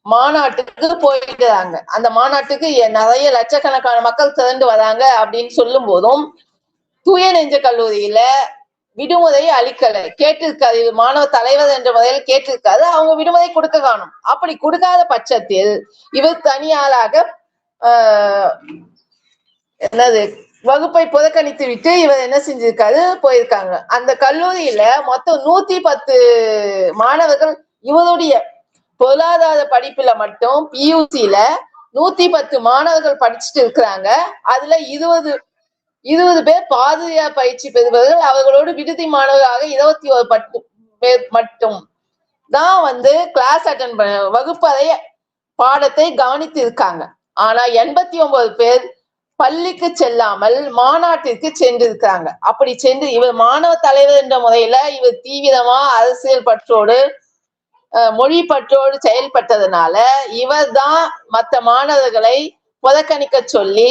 மாநாட்டுக்கு போயிடுறாங்க. அந்த மாநாட்டுக்கு நிறைய லட்சக்கணக்கான மக்கள் திரண்டு வராங்க அப்படின்னு சொல்லும் போதும் தூய நெஞ்ச கல்லூரியில விடுமுறை அளிக்கல, கேட்டிருக்காரு. மாணவ தலைவர் என்ற முறையில் கேட்டிருக்காரு. அவங்க விடுமுறை கொடுக்க காணும். அப்படி கொடுக்காத பட்சத்தில் இவர் தனியாளாக என்னது வகுப்பை புறக்கணித்து விட்டு இவர் என்ன செஞ்சிருக்காரு, போயிருக்காங்க. அந்த கல்லூரியில மொத்தம் 110 மாணவர்கள் இவருடைய பொருளாதார படிப்புல மட்டும் பியூசில 110 மாணவர்கள் படிச்சுட்டு இருக்கிறாங்க. அதுல 20 பேர் பாதிரியார் பயிற்சி பெறுபவர்கள். அவர்களோடு விடுதி மாணவர்களாக 21 பேர் மட்டும் தான் வந்து கிளாஸ் அட்டன் பண்ண வகுப்பறை பாடத்தை கவனித்து இருக்காங்க. ஆனா 89 பேர் பள்ளிக்கு செல்லாமல் மாநாட்டிற்கு சென்றிருக்காங்க. அப்படி சென்று இவர் மாணவ தலைவர் என்ற முறையில இவர் தீவிரமா அரசியல் பற்றோடு மொழி பற்றோடு செயல்பட்டதுனால இவர் தான் மற்ற மாணவர்களை புறக்கணிக்க சொல்லி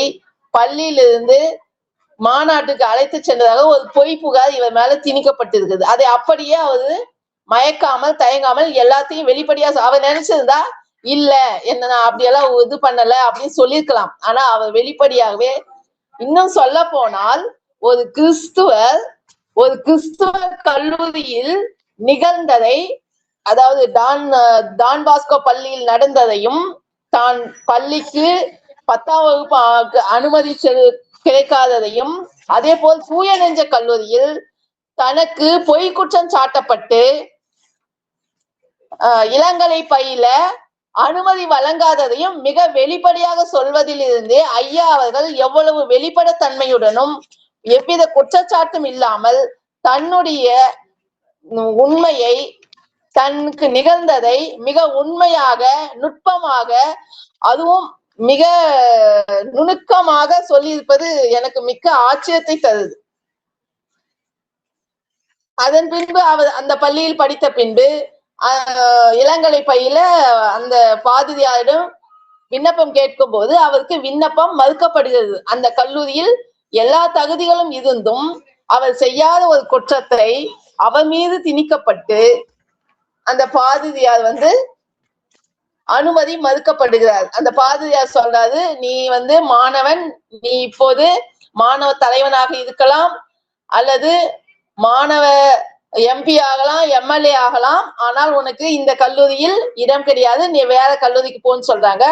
பள்ளியிலிருந்து மாநாட்டுக்கு அழைத்து சென்றதாக ஒரு பொய் புகார் இவர் மேல திணிக்கப்பட்டிருக்குது. அதை அப்படியே அவரு மயக்காமல் தயங்காமல் எல்லாத்தையும் வெளிப்படையா அவர் நினைச்சிருந்தா இல்ல என்ன நான் அப்படியெல்லாம் இது பண்ணல அப்படின்னு சொல்லியிருக்கலாம். ஆனா அவர் வெளிப்படையாகவே, இன்னும் சொல்ல போனால் ஒரு கிறிஸ்துவ கல்லூரியில் நிகழ்ந்ததை, அதாவது டான் பாஸ்கோ பள்ளியில் நடந்ததையும், தான் பள்ளிக்கு 10ஆம் வகுப்பு அனுமதி கிடைக்காததையும், அதே போல் தூய நெஞ்ச கல்லூரியில் தனக்கு பொய் குற்றம் சாட்டப்பட்டு இளங்கலை பயில அனுமதி வழங்காததையும் மிக வெளிப்படையாக சொல்வதிலிருந்து ஐயா அவர்கள் எவ்வளவு வெளிப்படைத்தன்மையுடனும் எவ்வித குற்றச்சாட்டும் இல்லாமல் தன்னுடைய உண்மையை, தனக்கு நிகழ்ந்ததை மிக உண்மையாக நுட்பமாக அதுவும் மிக நுணுக்கமாக சொல்லியிருப்பது எனக்கு மிக்க ஆச்சரியத்தை தருது. அதன் பின்பு அவர் அந்த பள்ளியில் படித்த பின்பு இளங்கலை பயில அந்த பாதிரியாரிடம் விண்ணப்பம் கேட்கும் போது அவருக்கு விண்ணப்பம் மறுக்கப்படுகிறது. அந்த கல்லூரியில் எல்லா தகுதிகளும் இருந்தும் அவர் செய்யாத ஒரு குற்றத்தை அவர் மீது திணிக்கப்பட்டு அந்த பாதிரியார் வந்து அனுமதி மறுக்கப்படுகிறார். அந்த பாதிரியார் சொல்றாரு, நீ வந்து மாணவன், நீ இப்போது மாணவ தலைவனாக இருக்கலாம், அல்லது மாணவ எம்பி ஆகலாம், எம்எல்ஏ ஆகலாம், ஆனால் உனக்கு இந்த கல்லூரியில் இடம் கிடையாது, நீ வேற கல்லூரிக்கு போன்னு சொல்றாங்க.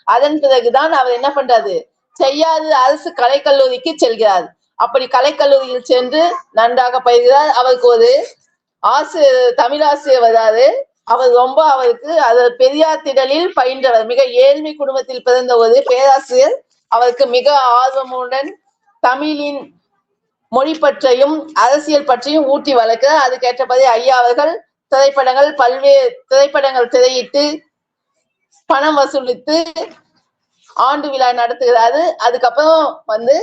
அதன் பிறகுதான் அவர் என்ன பண்றாரு, செய்யாது அரசு கலைக்கல்லூரிக்கு செல்கிறார். அப்படி கலைக்கல்லூரியில் சென்று நன்றாக பயிர்கிறார். அவருக்கு ஒரு தமிழ் ஆசிரியர் வராரு. அவருக்கு அது பெரியார் திடலில் பயின்றவர், மிக ஏழ்மை குடும்பத்தில் பிறந்த ஒரு பேராசிரியர். அவருக்கு மிக ஆர்வமுடன் தமிழின் மொழி பற்றியும் அரசியல் பற்றியும் ஊட்டி வளர்க்கிறார். அதுக்கேற்றபடி ஐயா அவர்கள் பல்வேறு திரைப்படங்கள் திரையிட்டு பணம் வசூலித்து ஆண்டு விழா நடத்துகிறாரு. அதுக்கப்புறம் வந்து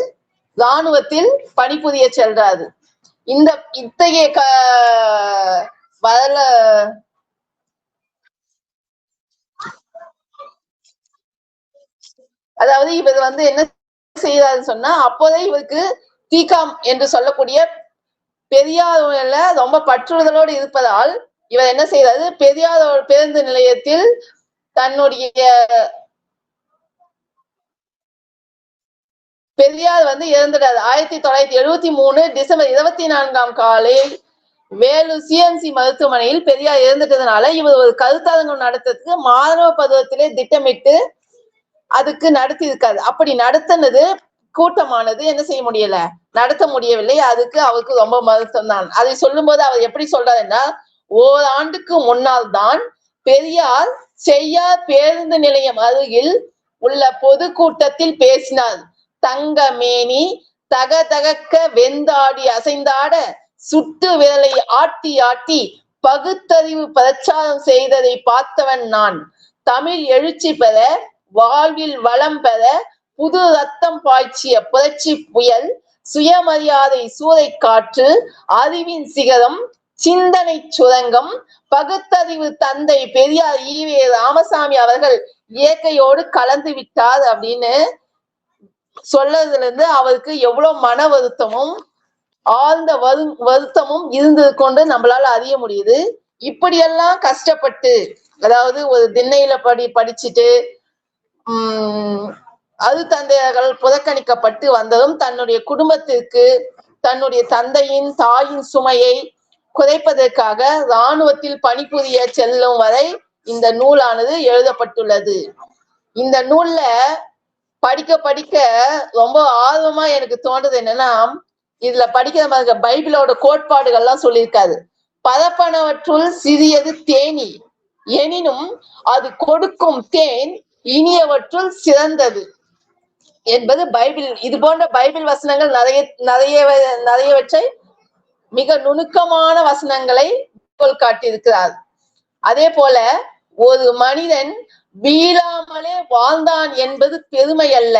இராணுவத்தில் பணிபுரிய செல்றாரு. இத்தகைய அதாவது இவர் வந்து என்ன செய்யறாருன்னு சொன்னா, அப்போதே இவருக்கு டிகாம் என்று சொல்லக்கூடிய பெரியார் மேல ரொம்ப பற்றுதலோடு இருப்பதால் இவர் என்ன செய்யறாரு, பெரியார் பேருந்து நிலையத்தில் தன்னுடைய பெரியார் இறந்துட்டாரு. 1973 டிசம்பர் 24 காலையில் வேலூர் சிஎம்சி மருத்துவமனையில் பெரியார் இறந்துட்டதுனால இவர் ஒரு கருத்தரங்கம் நடத்துறதுக்கு மாணவ பருவத்திலே திட்டமிட்டு அதுக்கு நடத்தி இருக்காரு. அப்படி நடத்தினது கூட்டமானது என்ன செய்ய முடியல, நடத்த முடியவில்லை. அதுக்கு அவருக்கு ரொம்ப வருத்தம் தான். அதை சொல்லும் போது அவர் எப்படி சொல்றாருன்னா, ஓராண்டுக்கு முன்னால் தான் பெரியார் செய்யார் பேருந்து நிலையம் அருகில் உள்ள பொதுக்கூட்டத்தில் பேசினார். தங்க மேனி தக தகக்க வெந்தாடி அசைந்தாட சுட்டு விரலை ஆட்டி ஆட்டி பகுத்தறிவு பிரச்சாரம் செய்ததை பார்த்தவன் நான். தமிழ் எழுச்சி பெற, வாழ்வில் வளம் பெற புது ரத்தம் பாய்ச்சிய புரட்சி புயல், சுயமரியாதை சூறை காற்று, அறிவின் சிகரம், சிந்தனை சுரங்கம், பகுத்தறிவு தந்தை பெரியார் ஈவே ராமசாமி அவர்கள் இயற்கையோடு கலந்து விட்டார் அப்படின்னு சொல்லதுல இருந்து அவருக்கு எவ்வளவு மன வருத்தமும் ஆழ்ந்த வருத்தமும் இருந்தது கொண்டு நம்மளால அறிய முடியுது. இப்படியெல்லாம் கஷ்டப்பட்டு, அதாவது ஒரு திண்ணையில படிச்சுட்டு அது தந்தையர்கள் புறக்கணிக்கப்பட்டு வந்ததும் தன்னுடைய குடும்பத்திற்கு தன்னுடைய தந்தையின் தாயின் சுமையை குறைப்பதற்காக இராணுவத்தில் பணிபுரிய செல்லும் வரை இந்த நூலானது எழுதப்பட்டுள்ளது. இந்த நூல்ல படிக்க படிக்க ரொம்ப ஆர்வமா எனக்கு தோன்றது என்னன்னா, இதுல படிக்கிற மாதிரி பைபிளோட கோட்பாடுகள்லாம் சொல்லியிருக்காரு. பரப்பனவற்றுள் சிறியது தேனி, எனினும் அது கொடுக்கும் தேன் இனியவற்றுள் சிறந்தது என்பது பைபிள். இது போன்ற பைபிள் வசனங்கள் நிறையவற்றை மிக நுணுக்கமான வசனங்களை காட்டியிருக்கிறார். அதே போல ஒரு மனிதன் வீழாமலே வாழ்ந்தான் என்பது பெருமை அல்ல,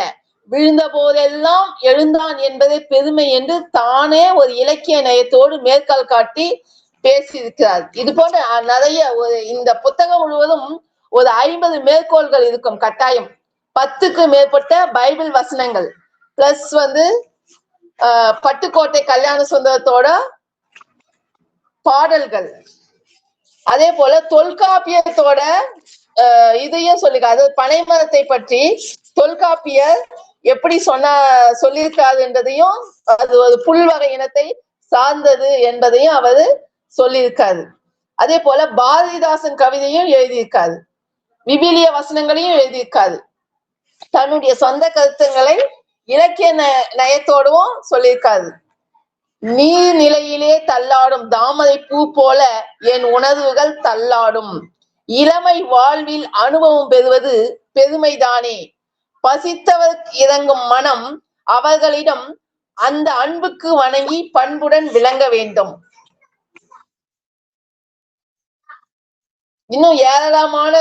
விழுந்த போதெல்லாம் எழுந்தான் என்பதே பெருமை என்று தானே ஒரு இலக்கிய நயத்தோடு மேற்கால் காட்டி பேசியிருக்கிறார். இது போன்ற நிறைய இந்த புத்தகம் முழுவதும் ஒரு 50 மேற்கோள்கள் இருக்கும் கட்டாயம். 10க்கு மேற்பட்ட பைபிள் வசனங்கள் பிளஸ் பட்டுக்கோட்டை கல்யாண சுந்தரத்தோட பாடல்கள், அதே போல தொல்காப்பியத்தோட இதையும் சொல்லிருக்காரு. பனைமரத்தை பற்றி தொல்காப்பியர் எப்படி சொல்லியிருக்காரு என்றதையும், அது ஒரு புல்வகை இனத்தை சார்ந்தது என்பதையும் அவர் சொல்லியிருக்காரு. அதே போல பாரதிதாசன் கவிதையும் எழுதியிருக்காரு, விவிலிய வசனங்களையும் எழுதியிருக்காரு. தன்னுடைய சொந்த கருத்துங்களை இலக்கிய நயத்தோடவும் சொல்லியிருக்காரு. நீர்நிலையிலே தள்ளாடும் தாமரை பூ போல என் உணர்வுகள் தள்ளாடும், இளமை வாழ்வில் அனுபவம் பெறுவது பெருமைதானே, பசித்தவர் இறங்கும் மனம் அவர்களிடம் அந்த அன்புக்கு வணங்கி பண்புடன் விளங்க வேண்டும். இன்னும் ஏராளமான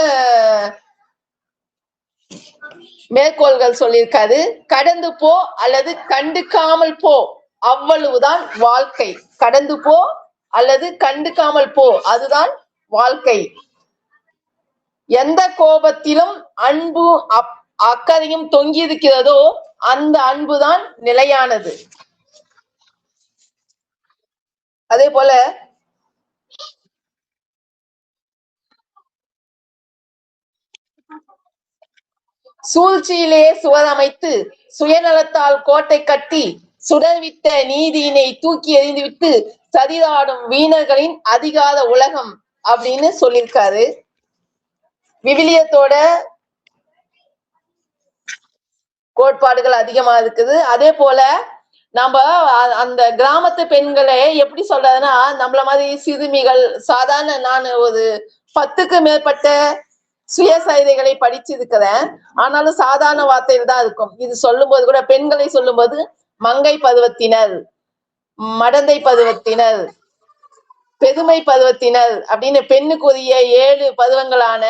மேற்கோள்கள் சொல்லியிருக்காரு. கடந்து போ அல்லது கண்டுக்காமல் போ, அவ்வளவுதான் வாழ்க்கை. கடந்து போ அல்லது கண்டுக்காமல் போ, அதுதான் வாழ்க்கை. எந்த கோபத்திலும் அன்பு அக்கறையும் தொங்கி இருக்கிறதோ அந்த அன்புதான் நிலையானது. அதே போல சூழ்ச்சியிலே சுவரமைத்து சுயநலத்தால் கோட்டை கட்டி சுடர்விட்ட நீதியினை தூக்கி எறிந்துவிட்டு சதிராடும் வீணர்களின் அதிகார உலகம் அப்படின்னு சொல்லியிருக்காரு. விவிலியத்தோட கோட்பாடுகள் அதிகமா இருக்குது. அதே போல நம்ம அந்த கிராமத்து பெண்களை எப்படி சொல்றதுன்னா, நம்மள மாதிரி சிறுமிகள் சாதாரண, நான் ஒரு 10க்கு மேற்பட்ட சுயசரிதைகளை படிச்சிருக்கிறேன். ஆனாலும் சாதாரண வார்த்தையில் தான் இருக்கும். இது சொல்லும் போது கூட பெண்களை சொல்லும் போது மங்கை பருவத்தினர், மடந்தை பருவத்தினர், பெருமை பருவத்தினர் அப்படின்னு பெண்ணுக்குரிய 7 பருவங்களான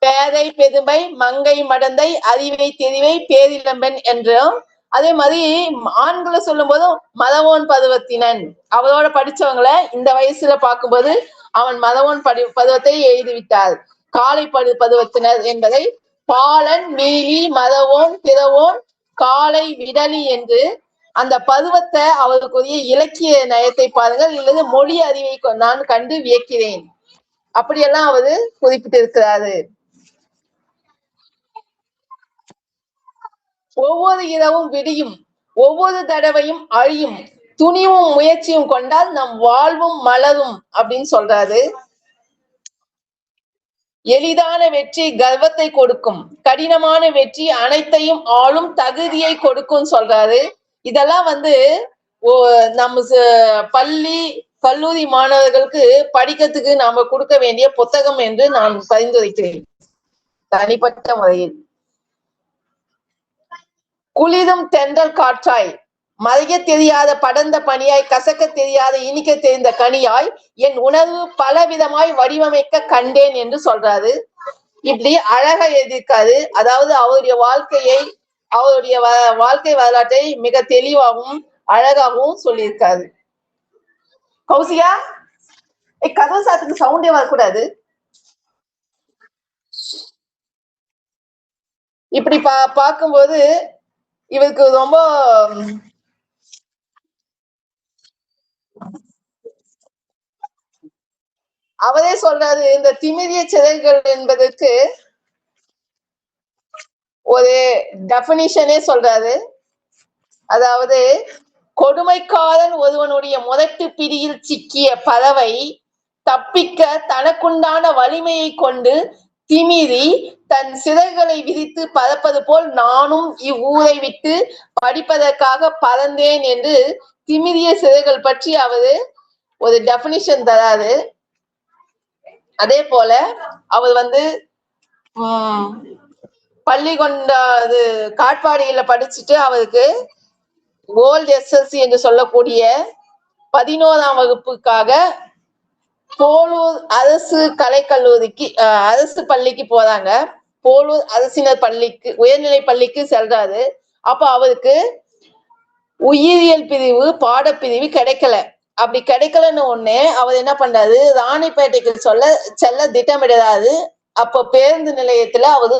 பேதை, பெருமை, மங்கை, மடந்தை, அறிவை, தெரிவை, பேரிளம்பெண் என்றும், அதே மாதிரி ஆண்களை சொல்லும் போதும் மதவோன் பருவத்தினன், அவரோட படிச்சவங்களை இந்த வயசுல பார்க்கும்போது அவன் மதவோன் பருவத்தை எழுதிவிட்டார். காலை பருவத்தினர் என்பதை பாலன், மீலி, மதவோன், பிறவோன், காலை, விடலி என்று அந்த பருவத்தை அவருக்குரிய இலக்கிய நயத்தை பாருங்கள், இல்லது மொழி அறிவை நான் கண்டு வியக்கிறேன். அப்படியெல்லாம் அவரு குறிப்பிட்டிருக்கிறாரு. ஒவ்வொரு இரவும் விடியும், ஒவ்வொரு தடவையும் அழியும், துணிவும் முயற்சியும் கொண்டால் நம் வாழ்வும் மலரும் அப்படின்னு சொல்றாரு. எளிதான வெற்றி கர்வத்தை கொடுக்கும், கடினமான வெற்றி அனைத்தையும் ஆளும் தகுதியை கொடுக்கும் சொல்றாரு. இதெல்லாம் நம்ம பள்ளி கல்லூரி மாணவர்களுக்கு படிக்கிறதுக்கு நாம கொடுக்க வேண்டிய புத்தகம் என்று நான் பரிந்துரைக்கிறேன் தனிப்பட்ட முறையில். குளிரும் தென்றல் காற்றாய், மறைய தெரியாத படர்ந்த பனியாய், கசக்க தெரியாத இனிக்க தெரிந்த கனியாய், என் உணர்வு பலவிதமாய் வடிவமைக்க கண்டேன் என்று சொல்றாரு. இப்படி அழகா எழுதியிருக்காரு. அதாவது அவருடைய வாழ்க்கை வரலாற்றை மிக தெளிவாகவும் அழகாகவும் சொல்லியிருக்காரு. கௌசியா, கதவு சாத்துக்கு சவுண்டே வரக்கூடாது. இப்படி பார்க்கும்போது இவருக்கு ரொம்ப அவரே சொல்றாரு, இந்த திமிரிய சிறைகள் என்பதற்கு ஒரு டெபினிஷனே சொல்றாரு. அதாவது கொடுமைக்காரன் ஒருவனுடைய முதட்டு பிடியில் சிக்கிய பறவை தப்பிக்க தனக்குண்டான வலிமையை கொண்டு திமிரி தன் சிறைகளை விதித்து பறப்பது போல் நானும் இவ்வூரை விட்டு படிப்பதற்காக பறந்தேன் என்று திமிரிய சிறைகள் பற்றி அவரு ஒரு டெபினிஷன் தராரு. அதே போல அவர் பள்ளி காட்பாடியில படிச்சுட்டு அவருக்கு ஓல்ட் எஸ்எல்சி என்று சொல்லக்கூடிய 11ஆம் வகுப்புக்காக போலூர் அரசு கலைக்கல்லூரிக்கு அரசு பள்ளிக்கு போறாங்க. போலூர் அரசினர் பள்ளிக்கு உயர்நிலை பள்ளிக்கு செல்றாரு. அப்ப அவருக்கு உயிரியல் பிரிவு பாடப்பிரிவு கிடைக்கல. அப்படி கிடைக்கலன்னு ஒண்ணு அவர் என்ன பண்றாரு, ராணிப்பேட்டைக்கு செல்ல திட்டமிடுறாரு. அப்போ பேருந்து நிலையத்துல அவரு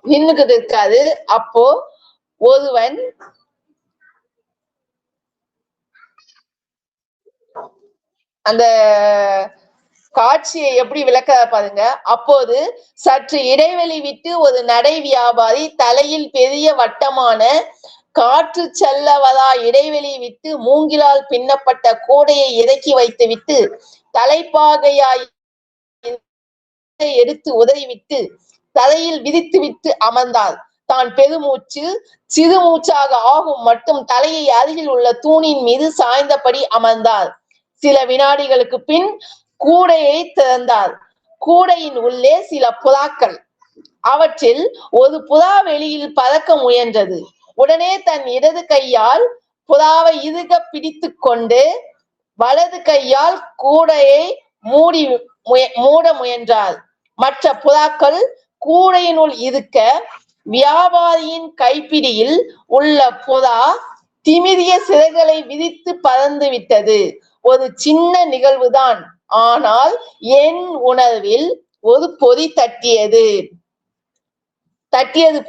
நின்னுகிட்டு இருக்காரு. அப்போ ஒருவன் அந்த காட்சியை எப்படி விளக்க பாருங்க. அப்போது சற்று இடைவெளி விட்டு ஒரு நடை வியாபாரி தலையில் பெரிய வட்டமான காற்று செல்லவதா இடைவெளி விட்டு மூங்கிலால் பின்னப்பட்ட கூடையை இறக்கி வைத்து விட்டு தலைப்பாகையாய் எடுத்து உதறிவிட்டு தலையில் விதித்து விட்டு அமர்ந்தாள். தான் பெருமூச்சு சிறு மூச்சாக ஆகும் மட்டும் தலையை அருகில் உள்ள தூணின் மீது சாய்ந்தபடி அமர்ந்தாள். சில வினாடிகளுக்கு பின் கூடையை திறந்தாள். கூடையின் உள்ளே சில புறாக்கள். அவற்றில் ஒரு புறா வெளியில் பறக்க முயன்றது. உடனே தன் இடது கையால் புறாவை இறுக பிடித்து கொண்டு வலது கையால் கூடையை மூட முயன்றாள். மற்ற புறாக்கள் கூடையினுள் இருக்க வியாபாரியின் கைப்பிடியில் உள்ள புறா திமிரிய சிறைகளை விதித்து பறந்து விட்டது. ஒரு சின்ன நிகழ்வுதான், ஆனால் என் உணர்வில் ஒரு பொறி தட்டியது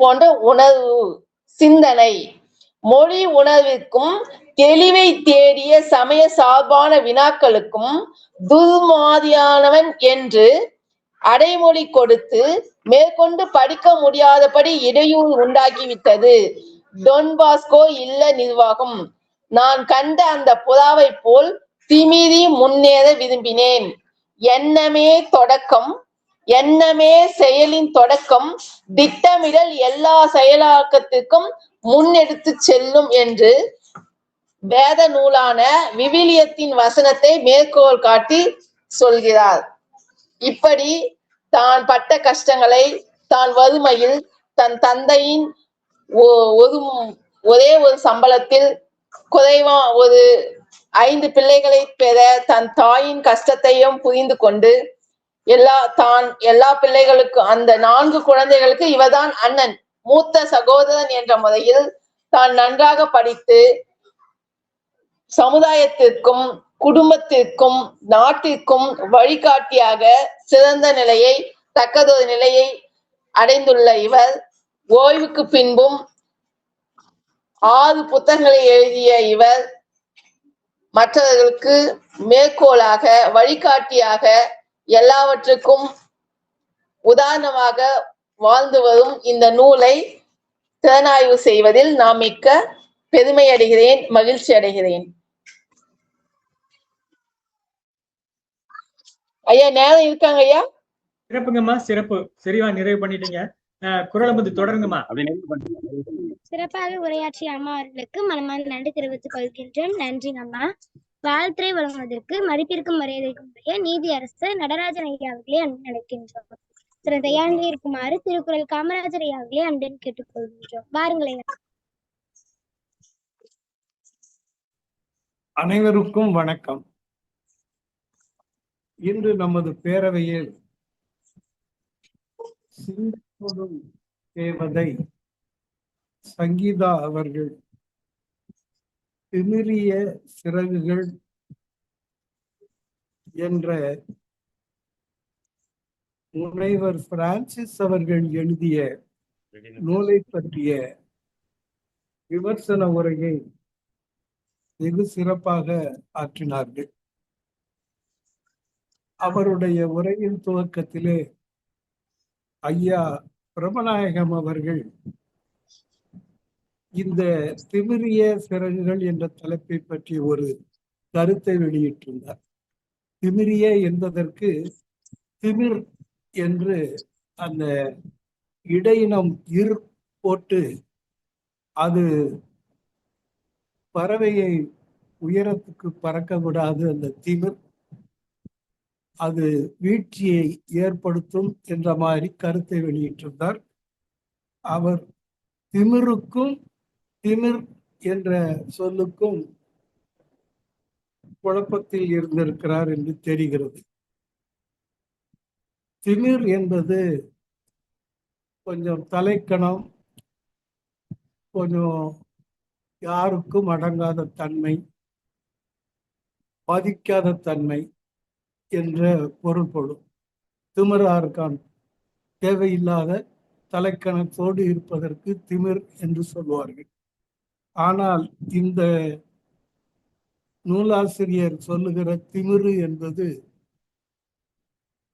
போன்ற உணர்வு, சிந்தனை. மொழி உணர்விற்கும் தெளிவை தேடிய சமய சார்பான வினாக்களுக்கும் துர்மாதியானவன் என்று அடைமொழி கொடுத்து மேற்கொண்டு படிக்க முடியாதபடி இடையூறு உண்டாக்கிவிட்டது டொன் பாஸ்கோ இல்ல நிர்வாகம். நான் கண்ட அந்த புறாவை போல் திமிரி முன்னேற விரும்பினேன். எண்ணமே செயலின் தொடக்கம், திட்டமிடல் எல்லா செயலாக்கத்திற்கும் முன்னெடுத்து செல்லும் என்று வேத நூலான விவிலியத்தின் வசனத்தை மேற்கோள் காட்டி சொல்கிறார். இப்படி தான் பட்ட கஷ்டங்களை, தான் வறுமையில் தன் தந்தையின் ஒரே ஒரு சம்பளத்தில் குறைவா ஒரு 5 பிள்ளைகளை பெற தன் தாயின் கஷ்டத்தையும் புரிந்து கொண்டு எல்லா பிள்ளைகளுக்கும் அந்த 4 குழந்தைகளுக்கு இவர்தான் அண்ணன், மூத்த சகோதரன் என்ற முறையில் தான் நன்றாக படித்து சமுதாயத்திற்கும் குடும்பத்திற்கும் நாட்டிற்கும் வழிகாட்டியாக சிறந்த நிலையை தக்கதொரு நிலையை அடைந்துள்ள இவர் ஓய்வுக்கு பின்பும் 6 புத்தகங்களை எழுதிய இவர் மற்றவர்களுக்கு மேற்கோளாக, வழிகாட்டியாக, எல்லாவற்றுக்கும் உதாரணமாக வாழ்ந்து வரும் இந்த நூலை திறனாய்வு செய்வதில் நான் மிக்க பெருமை அடைகிறேன், மகிழ்ச்சி அடைகிறேன். ஐயா நேரம் இருக்காங்க ஐயா? சிறப்புங்கம்மா, சிறப்பு. சரிவா, நிறைவு பண்ணிட்டீங்க. குரலமுது தொடருங்கம்மா. சிறப்பாக உரையாற்றிய அம்மா அவர்களுக்கு மனமார்ந்த நன்றி தெரிவித்துக் கொள்கின்றேன். நன்றி அம்மா. வாழ்த்துறை வழங்குவதற்கு மதிப்பிற்கும் மரியாதைக்கும் உரிய நீதி அரசர் நடராஜன் ஐயா அவர்களே அன்பு அழைக்கின்றோம். திரு தயாநிதி இருக்குமாறு திருக்குறள் காமராஜர் ஐயா அவர்களே அன்புடன் கேட்டுக்கொள்கின்றோம். வாருங்களேன். அனைவருக்கும் வணக்கம். இன்று நமது பேரவையில் சிந்திப்பதும் தேவதை சங்கீதா அவர்கள் திமிரிய சிறகுகள் என்ற முனைவர் பிரான்சிஸ் அவர்கள் எழுதிய நூலை பற்றிய விமர்சன உரையை வெகு சிறப்பாக ஆற்றினார்கள். அவருடைய உரையின் துவக்கத்திலே ஐயா பிரமநாயகம் அவர்கள் இந்த திமிரிய சிறகுகள் என்ற தலைப்பை பற்றி ஒரு கருத்தை வெளியிட்டுள்ளார். திமிரிய என்பதற்கு திமிர் என்று அந்த இடையினம் போட்டு அது பறவையை உயரத்துக்கு பறக்க விடாது. அந்த திமிர் அது வீழ்ச்சியை ஏற்படுத்தும் என்ற மாதிரி கருத்தை வெளியிட்டிருந்தார். அவர் திமிருக்கும் திமிர் என்ற சொல்லுக்கும் குழப்பத்தில் இருந்திருக்கிறார் என்று தெரிகிறது. திமிர் என்பது கொஞ்சம் தலைக்கணம், கொஞ்சம் யாருக்கும் அடங்காத தன்மை, பாதிக்காத தன்மை என்ற பொருள்படும். திமிரார்கான் தேவையில்லாத தலைக்கணத்தோடு இருப்பதற்கு திமிர் என்று சொல்வார்கள். ஆனால் இந்த நூலாசிரியர் சொல்லுகிற திமிரு என்பது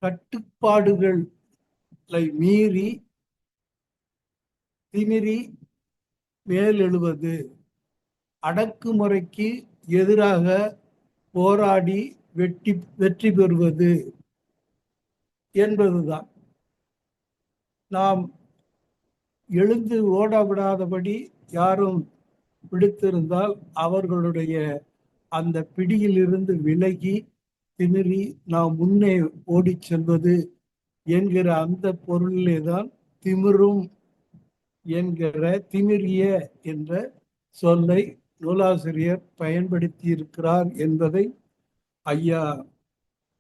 கட்டுப்பாடுகளை மீறி திமிரி மேலெழுவது, அடக்குமுறைக்கு எதிராக போராடி வெற்றி பெறுவது என்பதுதான். நாம் எழுந்து ஓட விடாதபடி யாரும் பிடித்திருந்தால் அவர்களுடைய அந்த பிடியிலிருந்து விலகி திமிரி நாம் முன்னே ஓடி செல்வது என்கிற அந்த பொருளிலே தான் திமிரும் என்கிற திமிரிய என்ற சொல்லை நூலாசிரியர் பயன்படுத்தி இருக்கிறார் என்பதை ஐயா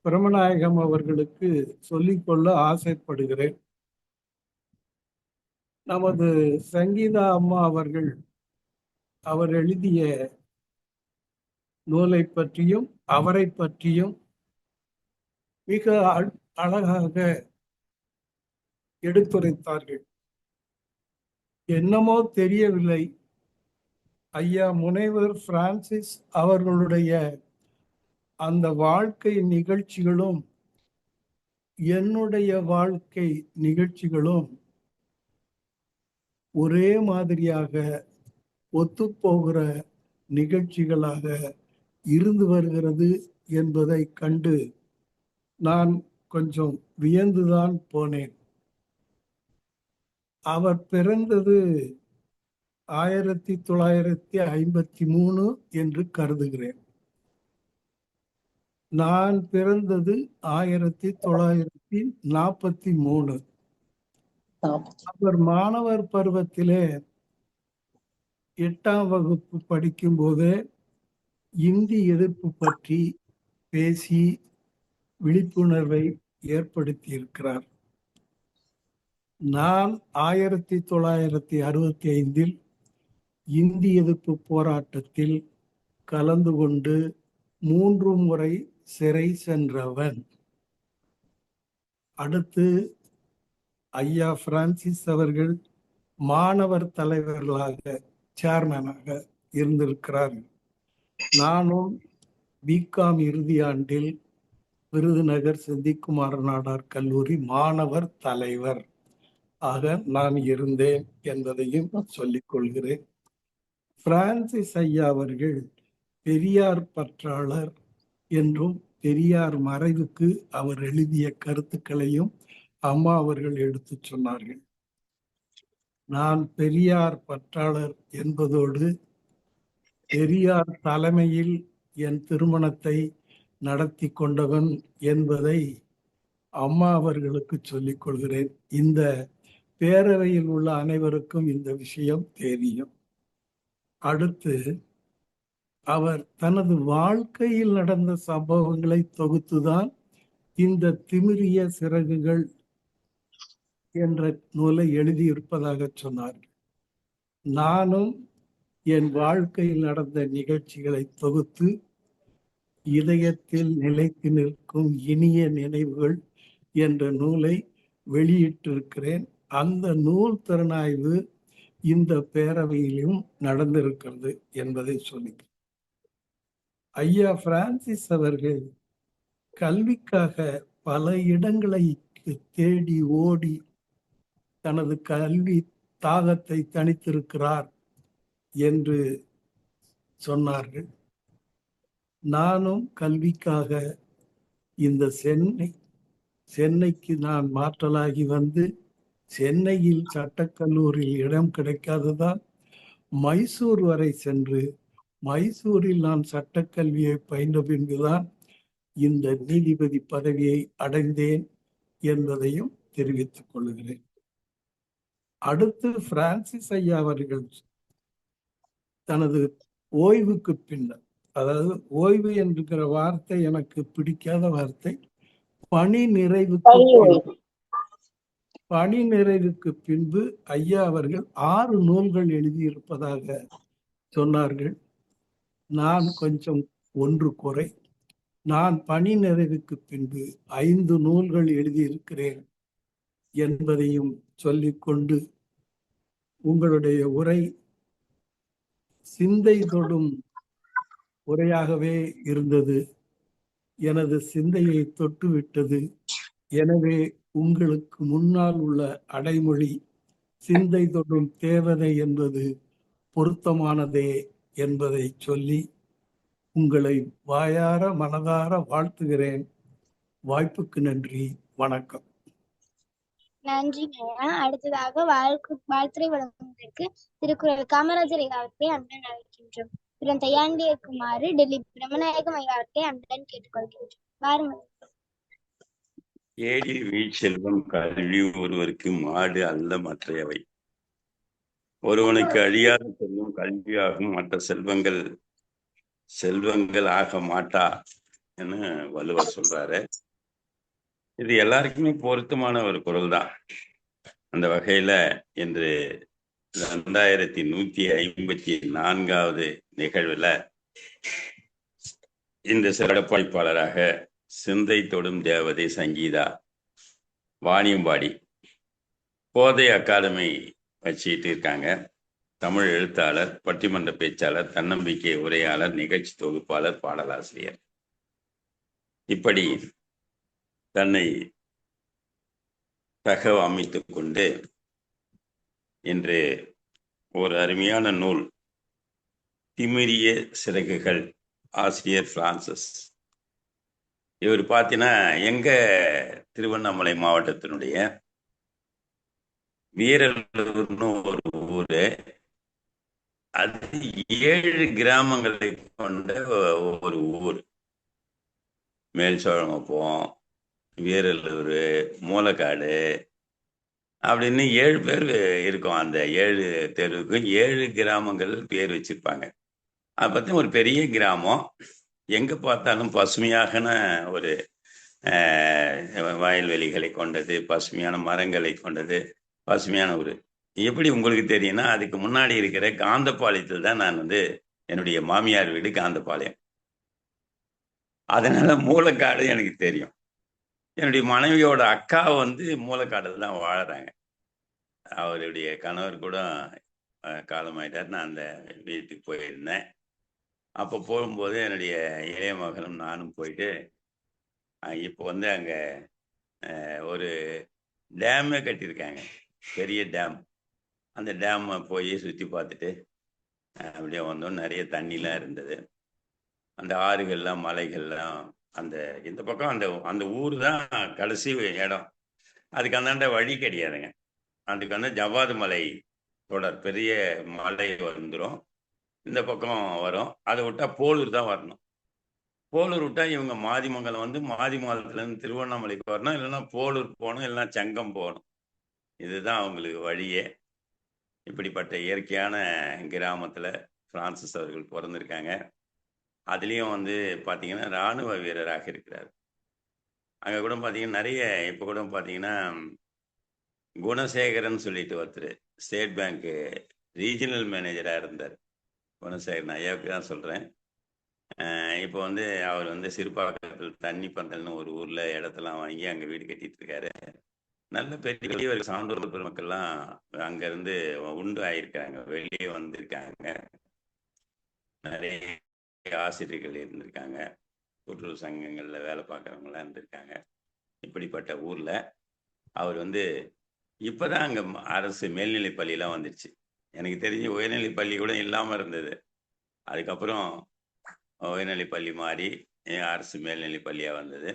பிரமநாயகம் அவர்களுக்கு சொல்லிக்கொள்ள ஆசைப்படுகிறேன். நமது சங்கீதா அம்மா அவர்கள் அவர் எழுதிய நூலை பற்றியும் அவரை பற்றியும் மிக அழகாக எடுத்துரைத்தார்கள். என்னமோ தெரியவில்லை, ஐயா முனைவர் பிரான்சிஸ் அவர்களுடைய அந்த வாழ்க்கை நிகழ்ச்சிகளும் என்னுடைய வாழ்க்கை நிகழ்ச்சிகளும் ஒரே மாதிரியாக ஒத்துப்போகிற நிகழ்ச்சிகளாக இருந்து வருகிறது என்பதை கண்டு நான் கொஞ்சம் வியந்துதான் போனேன். அவர் பிறந்தது 1953 என்று கருதுகிறேன். நான் பிறந்தது 1943. அவர் மாணவர் பருவத்திலே 8ஆம் வகுப்பு படிக்கும் போதே இந்தி எதிர்ப்பு பற்றி பேசி விழிப்புணர்வை ஏற்படுத்தி இருக்கிறார். நான் 1965 இந்தி எதிர்ப்பு போராட்டத்தில் கலந்து கொண்டு 3 முறை சிறை சென்றவன். அடுத்து ஐயா பிரான்சிஸ் அவர்கள் மாணவர் தலைவர்களாக சேர்மனாக இருந்திருக்கிறார். நானும் பிகாம் இறுதி ஆண்டில் விருதுநகர் செந்திக்குமார நாடார் கல்லூரி மாணவர் தலைவர் ஆக நான் இருந்தேன் என்பதையும் சொல்லிக் கொள்கிறேன். பிரான்சிஸ் ஐயா அவர்கள் பெரியார் பற்றாளர் என்றும் பெரியார் மறைவுக்கு அவர் எழுதிய கருத்துக்களையும் அம்மா அவர்கள் எடுத்து சொன்னார்கள். நான் பெரியார் பற்றாளர் என்பதோடு பெரியார் தலைமையில் என் திருமணத்தை நடத்தி கொண்டவன் என்பதை அம்மா அவர்களுக்கு சொல்லிக் கொள்கிறேன். இந்த பேரவையில் உள்ள அனைவருக்கும் இந்த விஷயம் தெரியும். அடுத்து அவர் தனது வாழ்க்கையில் நடந்த சம்பவங்களை தொகுத்துதான் இந்த திமிரிய சிறகுகள் என்ற நூலை எழுதியிருப்பதாக சொன்னார்கள். நானும் என் வாழ்க்கையில் நடந்த நிகழ்ச்சிகளை தொகுத்து இதயத்தில் நிலைத்து நிற்கும் இனிய நினைவுகள் என்ற நூலை வெளியிட்டிருக்கிறேன். அந்த நூல் திறனாய்வு இந்த பேரவையிலும் நடந்திருக்கிறது என்பதை சொல்லி, ஐயா பிரான்சிஸ் அவர்கள் கல்விக்காக பல இடங்களை தேடி ஓடி தனது கல்வி தாகத்தை தணித்திருக்கிறார் என்று சொன்னார்கள். நானும் கல்விக்காக இந்த சென்னைக்கு நான் மாற்றலாகி வந்து சென்னையில் சட்டக்கல்லூரியில் இடம் கிடைக்காததால் மைசூர் வரை சென்று மைசூரில் நான் சட்டக்கல்வியை பயின்ற பின்புதான் இந்த நீதிபதி பதவியை அடைந்தேன் என்பதையும் தெரிவித்துக் கொள்கிறேன். அடுத்து பிரான்சிஸ் ஐயா அவர்கள் தனது ஓய்வுக்கு பின்னர், அதாவது ஓய்வு என்கிற வார்த்தை எனக்கு பிடிக்காத வார்த்தை, பணி நிறைவுக்கு பின்பு ஐயா அவர்கள் 6 நூல்கள் எழுதியிருப்பதாக சொன்னார்கள். நான் கொஞ்சம் ஒன்று குறை. நான் பணி நிறைவுக்கு பின்பு 5 நூல்கள் எழுதியிருக்கிறேன் என்பதையும் சொல்லிக்கொண்டு, உங்களுடைய உரை சிந்தை தொடும் உரையாகவே இருந்தது. எனது சிந்தையை தொட்டுவிட்டது. எனவே உங்களுக்கு முன்னால் உள்ள அடைமொழி சிந்தை தொடும் தேவதை என்பது பொருத்தமானதே என்பதை சொல்லி உங்களை வாயார மனதார வாழ்த்துகிறேன். வாய்ப்புக்கு நன்றி. வணக்கம். நன்றிங்க. அடுத்ததாக வாழ்த்துரை வழங்குவதற்கு திருக்குறள் காமராஜர் ஐயாவத்தை அன்புடன் அழைக்கின்றோம். தையாண்டி இருக்குமாறு டெல்லி பிரம்மநாயகம் ஐயாவத்தை அன்புடன் கேட்டுக்கொள்கின்றோம். வாருங்கள். ஏடி வீழ்ச்செல்வம் கல்வி ஒருவருக்கு மாடு அல்ல மற்றையவை. ஒருவனுக்கு அழியாத செல்வம் கல்வியாகும், மற்ற செல்வங்கள் ஆக மாட்டா என வள்ளுவர் சொல்றாரு. இது எல்லாருக்குமே பொருத்தமான ஒரு குறள் தான். அந்த வகையில இன்று 2154வது நிகழ்வுல இந்த சிறப்பாய்ப்பாளராக சிந்தை தொடும் தேவதை சங்கீதா வாணியம்பாடி கோதை அகாடமி வச்சுட்டு இருக்காங்க. தமிழ் எழுத்தாளர், பட்டிமன்ற பேச்சாளர், தன்னம்பிக்கை உரையாளர், நிகழ்ச்சி தொகுப்பாளர், பாடலாசிரியர். இப்படி தன்னை தகவ அமைத்துக் கொண்டு இன்று ஒரு அருமையான நூல் திமிரிய சிறகுகள், ஆசிரியர் பிரான்சிஸ். இவர் பார்த்தீங்கன்னா எங்க திருவண்ணாமலை மாவட்டத்தினுடைய வீரலூர்னு ஒரு ஊரு. அது 7 கிராமங்களை கொண்ட ஒரு ஊர். மேல்சோழங்குப்பம், வீரலூர், மூலக்காடு அப்படின்னு 7 பேர் இருக்கும். அந்த 7 தெருவுக்கும் 7 கிராமங்கள் பேர் வச்சிருப்பாங்க. அதை பற்றி ஒரு பெரிய கிராமம். எங்கே பார்த்தாலும் பசுமையான ஒரு வயல்வெளிகளை கொண்டது, பசுமையான மரங்களை கொண்டது, பசுமையான ஊர். எப்படி உங்களுக்கு தெரியும்னா, அதுக்கு முன்னாடி இருக்கிற காந்தபாளையத்தில் தான் நான் என்னுடைய மாமியார் வீடு காந்தபாளையம். அதனால மூலக்காடு எனக்கு தெரியும். என்னுடைய மனைவியோட அக்கா மூலக்காடில் தான் வாழறாங்க. அவருடைய கணவர் கூட காலமாயிட்டார். நான் அந்த வீட்டுக்கு போயிருந்தேன். அப்போ போகும்போது என்னுடைய இளைய மகனும் நானும் போயிட்டு இப்போ வந்து அங்கே ஒரு டேமே கட்டியிருக்காங்க, பெரிய டேம். அந்த டேமை போய் சுற்றி பார்த்துட்டு அப்படியே வந்தோம். நிறைய தண்ணிலாம் இருந்தது. அந்த ஆறுகள்லாம் மலைகள்லாம் அந்த இந்த பக்கம் அந்த அந்த ஊர் தான் கடைசி இடம். அதுக்கு அந்தாண்ட வழி கிடையாதுங்க. அதுக்கு வந்து ஜவ்வாது மலை தொடர் பெரிய மலை வந்துடும். இந்த பக்கம் வரும். அதை விட்டா போலூர் தான் வரணும். போலூர் விட்டா இவங்க மாதிமங்கலம் வந்து மாதிமங்கலத்துலேருந்து திருவண்ணாமலைக்கு வரணும், இல்லைன்னா போலூர் போகணும், இல்லைன்னா செங்கம் போகணும். இதுதான் அவங்களுக்கு வழியே. இப்படிப்பட்ட இயற்கையான கிராமத்தில் பிரான்சிஸ் அவர்கள் பிறந்திருக்காங்க. அதுலேயும் வந்து பார்த்தீங்கன்னா இராணுவ வீரராக இருக்கிறார். அங்கே கூட பார்த்தீங்கன்னா நிறைய இப்போ கூட பார்த்தீங்கன்னா குணசேகரன் சொல்லிட்டு ஒருத்தர் ஸ்டேட் பேங்க்கு ரீஜனல் மேனேஜராக இருந்தார். குணசேகரன் ஐயாவுக்கு தான் சொல்கிறேன். இப்போ வந்து அவர் வந்து சிறுபாக்கத்தில் தண்ணி பந்தல்னு ஒரு ஊரில் இடத்தெல்லாம் வாங்கி அங்கே வீடு கட்டிட்டு இருக்காரு. நல்ல பெரிய சான்றோர் பெருமக்கள்லாம் அங்கேருந்து உண்டு ஆகியிருக்காங்க, வெளியே வந்திருக்காங்க. நிறைய ஆசிரியர்கள் இருந்திருக்காங்க, கூட்டுறவு சங்கங்களில் வேலை பார்க்குறவங்களாம் இருந்திருக்காங்க. இப்படிப்பட்ட ஊரில் அவர் வந்து இப்போ தான் அங்கே அரசு மேல்நிலை பள்ளியெலாம் வந்துடுச்சு. எனக்கு தெரிஞ்சு உயர்நிலை பள்ளி கூட இல்லாமல் இருந்தது. அதுக்கப்புறம் உயர்நிலை பள்ளி மாறி அரசு மேல்நிலை பள்ளியாக வந்தது.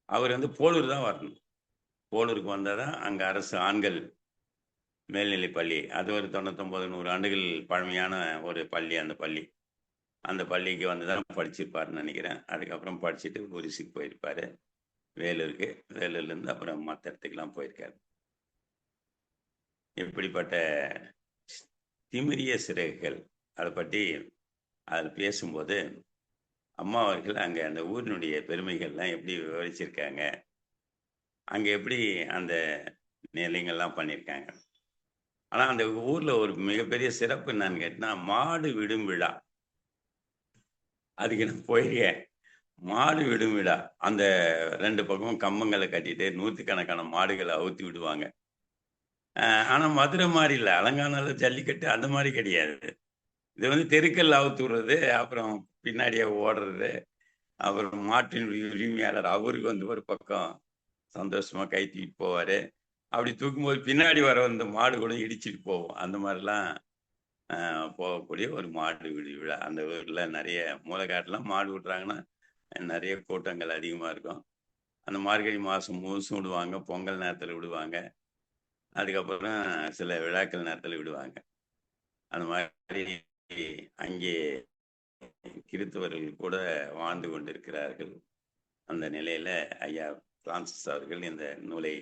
அவர் வந்து போலூர் தான் வரணும். போலூருக்கு வந்தால் தான் அங்கே அரசு ஆண்கள் மேல்நிலை பள்ளி, அது ஒரு 99-100 ஆண்டுகள் பழமையான ஒரு பள்ளி. அந்த பள்ளிக்கு வந்து தான் படிச்சிருப்பாருன்னு நினைக்கிறேன். அதுக்கப்புறம் படிச்சுட்டு ஒரிசுக்கு போயிருப்பார், வேலூருக்கு. வேலூர்லேருந்து அப்புறம் மற்ற இடத்துக்கெல்லாம் போயிருக்காரு. இப்படிப்பட்ட திமிரிய சிறகுகள் அதை பற்றி அதில் பேசும்போது அம்மா அவர்கள் அங்கே அந்த ஊரினுடைய பெருமைகள்லாம் எப்படி விவரிச்சிருக்காங்க, அங்கே எப்படி அந்த நிலைங்கள்லாம் பண்ணியிருக்காங்க. ஆனால் அந்த ஊரில் ஒரு மிகப்பெரிய சிறப்பு என்னன்னு கேட்டால் மாடு விடும் விழா. அதுக்கு நான் போயிருக்கேன். மாடு விடும் விழா, அந்த 2 பக்கமும் கம்பங்களை கட்டிட்டு 100கணக்கான மாடுகளை அவுத்தி விடுவாங்க. ஆனால் மதுரை மாதிரி இல்லை, அலங்காநல்லூர் ஜல்லிக்கட்டு அந்த மாதிரி கிடையாது. இது வந்து தெருக்கல் அவுத்து விடுறது, அப்புறம் பின்னாடியே ஓடுறது, அப்புறம் மாட்டின் உரிமையாளர் அவருக்கு வந்து ஒரு பக்கம் சந்தோஷமா கை தூக்கிட்டு போவார். அப்படி தூக்கும்போது பின்னாடி வர வந்து மாடு கூட இடிச்சிட்டு போவோம். அந்த மாதிரிலாம் போகக்கூடிய ஒரு மாடு விழா. அந்த ஊரில் நிறைய மூளைக்காட்டெலாம் மாடு விட்றாங்கன்னா நிறைய கூட்டங்கள் அதிகமாக இருக்கும். அந்த மார்கழி மாதம் முழுசும் விடுவாங்க, பொங்கல் நேரத்தில் விடுவாங்க, அதுக்கப்புறம் சில விழாக்கள் நேரத்தில் விடுவாங்க. அந்த மாதிரி அங்கே கிறித்தவர்கள் கூட வாழ்ந்து கொண்டிருக்கிறார்கள். அந்த நிலையில் ஐயா பிரான்சிஸ் அவர்கள் இந்த நூலை